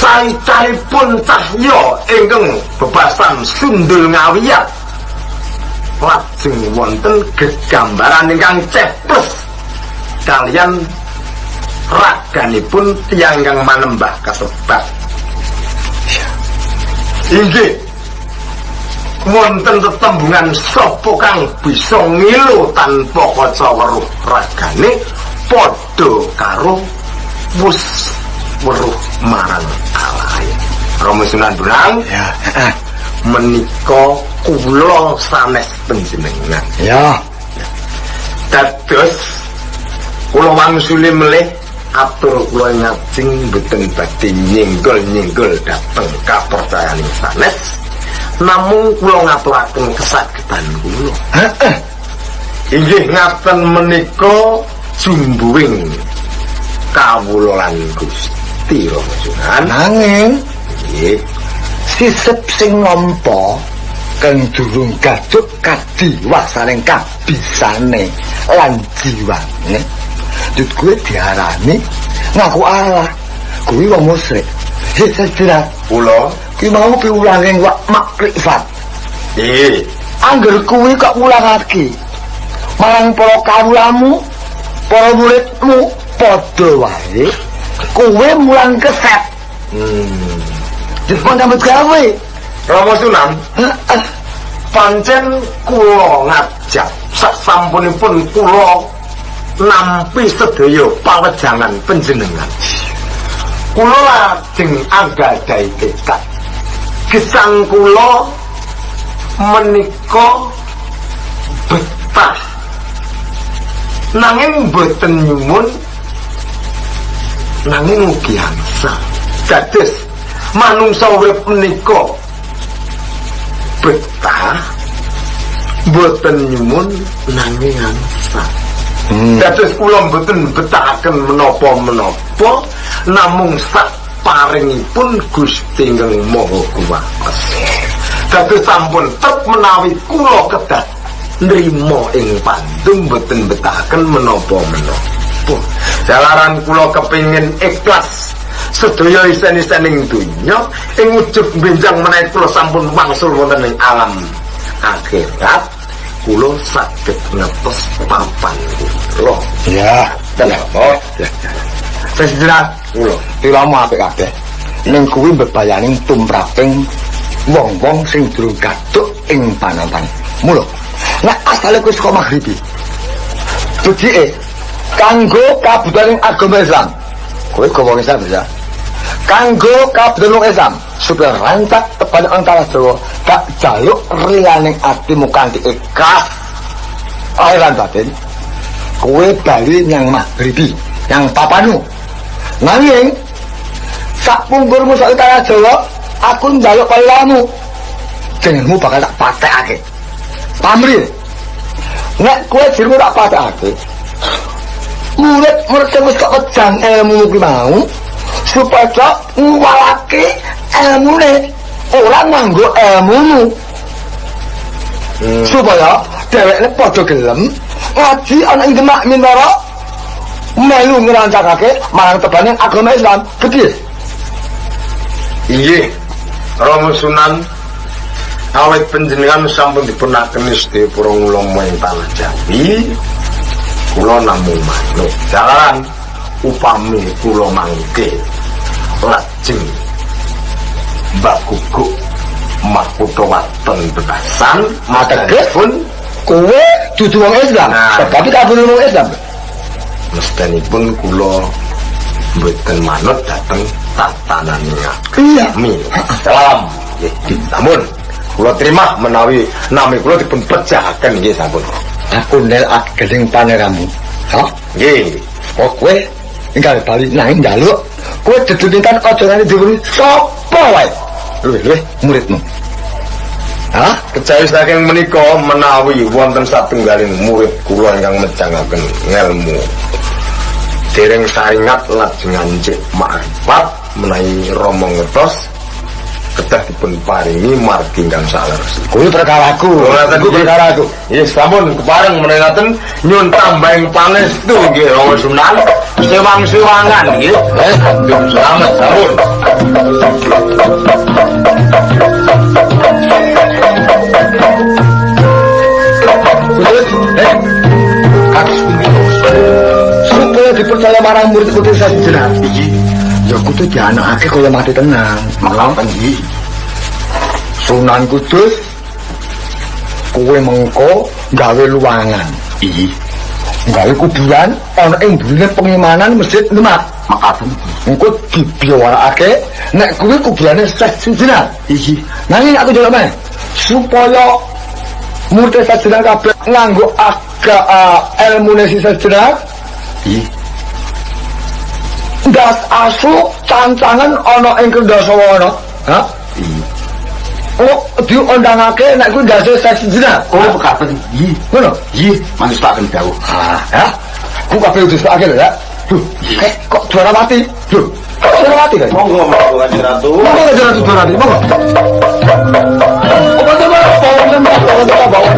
Saicahipun cahya ingkang bebasan sundul ngawiyat lajeng wonten gegambaran ingkang ceples kalian raganipun tiyang ingkang manembah kasebat. Inggih wonten tetembungan sapa kang bisa ngilu tanpa kaca weruh ragane padha karo wus weruh marang alahe. Rama Sunan Bonang, Ya. menika kula sanes panjenengan. Ya. Dados kula wangsuli melih atur kula ngajeng mboten badhe nyenggol-nyenggol dhateng kapercayaning sanes. Namung kula ngaturaken kesagetan kula. Inggih ngaten menika jumbuing kawula lan Gusti Rama Sunan. Nanging Nggih, sisip sing nampa kang durung gaduk kadiwasaning kabisane lan jiwane. Dut kuwi diarani ngaku Allah. Kuwi wong musyrik. Sejenak kula ki mau piwulanging wak makrifat. nggih Angger kuwi kok wulangake marang para kawulamu, para muridmu padha wae kowe mulang keset. Dipun nyambut gawe. Rama Sunan, pancen kula ngajak sasampunipun kula nampi sedaya pawejangan panjenengan. Kula lajeng anggadhahi tekad gesang kula menika betah nanging boten nyumun nanging ugi angsa. Dados manungsa urip menika betah boten nyumun nanging angsa. Dados kula mboten betahaken menapa-menapa namung sak paringipun Gusti Ingkang Maha Kuwasa. Dados sampun trep menawi kula kedah nrimo ing pandung mboten betahaken menapa-menapa. Jalaran kula kepingin ikhlas sedaya isen-isening donya ing ujug benjang menawi kula sampun wangsul wonten ing alam akhirat. Kula saged ngetos papan kula Iya. Oh, Sejenak kula. tiramu apik kabeh. Ning kuwi bebayaning tumraping wong-wong sing durung gaduk ing panonton. Mula nek asale kuwi saka maghribi. Becike kanggo kabudaning agama Islam. Kowe wong Islam bisa. Kanggo kabudaning Islam supaya rancak tepan antara Jawa gak jaluk riyaning atimu kanthi ikhlas. Airan batin. Kowe bali nyang maghribi, yang papanu. Nanging sak pungkurmu sak utara Jawa, aku njaluk kelamu. Jenengmu bakal tak patekake. Pamrih. Nek kowe jenengmu tak patekake. Murid-murid sing wis kejang ilmu kuwi mau supaya ngwalake ilmune, ora nganggo ilmumu. Supaya dheweke padha gelem ngaji ana ing Demak Mintara. Melu ngerancakake marang tebaning agama Islam. Begitu. Inggih, Rama Sunan, awit panjenengan sampun dipunaken istri para ulama ing tanah Jawi, kula namung manut. Jalaran upami kula mangke lajeng Mbak Guguk Mahkota Waton Bekasan Mateges kowe dudu wong Islam, tapi kabeh wong Islam. mestenipun kula mboten manut dhateng tatanan Iya. salam nggih sampun kula terima menawi nami kula dipun pejahaken nggih sampun Aku nel ageling paneramu. Ha? nggih Kowe enggal bali nang njaluk. Kowe dedunikan aja ngene diwuri sapa wae. Luwih muridmu. Ha? kejawi saking menika menawi wonten satunggaling murid kula ingkang mejangaken ngelmu dereng saringat lajeng anjek ma'rifat menawi Rama ngertos kedah dipun paringi margi ingkang saleres. Kuwi perkaraku. Perkaraku. Yes, sampun kepareng menawi ngaten nyuwun tambahing pangestu nggih Rama Sunan. Sewang-sewangan nggih. Selamat sampun. Supaya dipercaya marang murid-murid sajenak iki, ya kudu dianakake kaya mati tenang. Makaten iki Sunan Kudus kowe mengko gawe luwangan. iki Gawe kuburan ana ing burine pengimanan Masjid Demak. makaten Engko dibiawarake nek kuwi kuburane sajenak. iki Nanging aku njaluk meneh supaya murid sajenak kabeh nganggo ilmune si sajenak. iki Das asu cancangan ana ing Kendhasawana. Ha? Oh, diundangake nek kuwi ndase sajenak. oh makaten iki Ngono. iki manestaken dawuh Ya. Ku kabeh disepakake lho ya. Duh, kok juara mati? Duh, kok juara mati kan? monggo monggo Kanjeng Ratu Monggo juara mati, monggo. Oh, bawa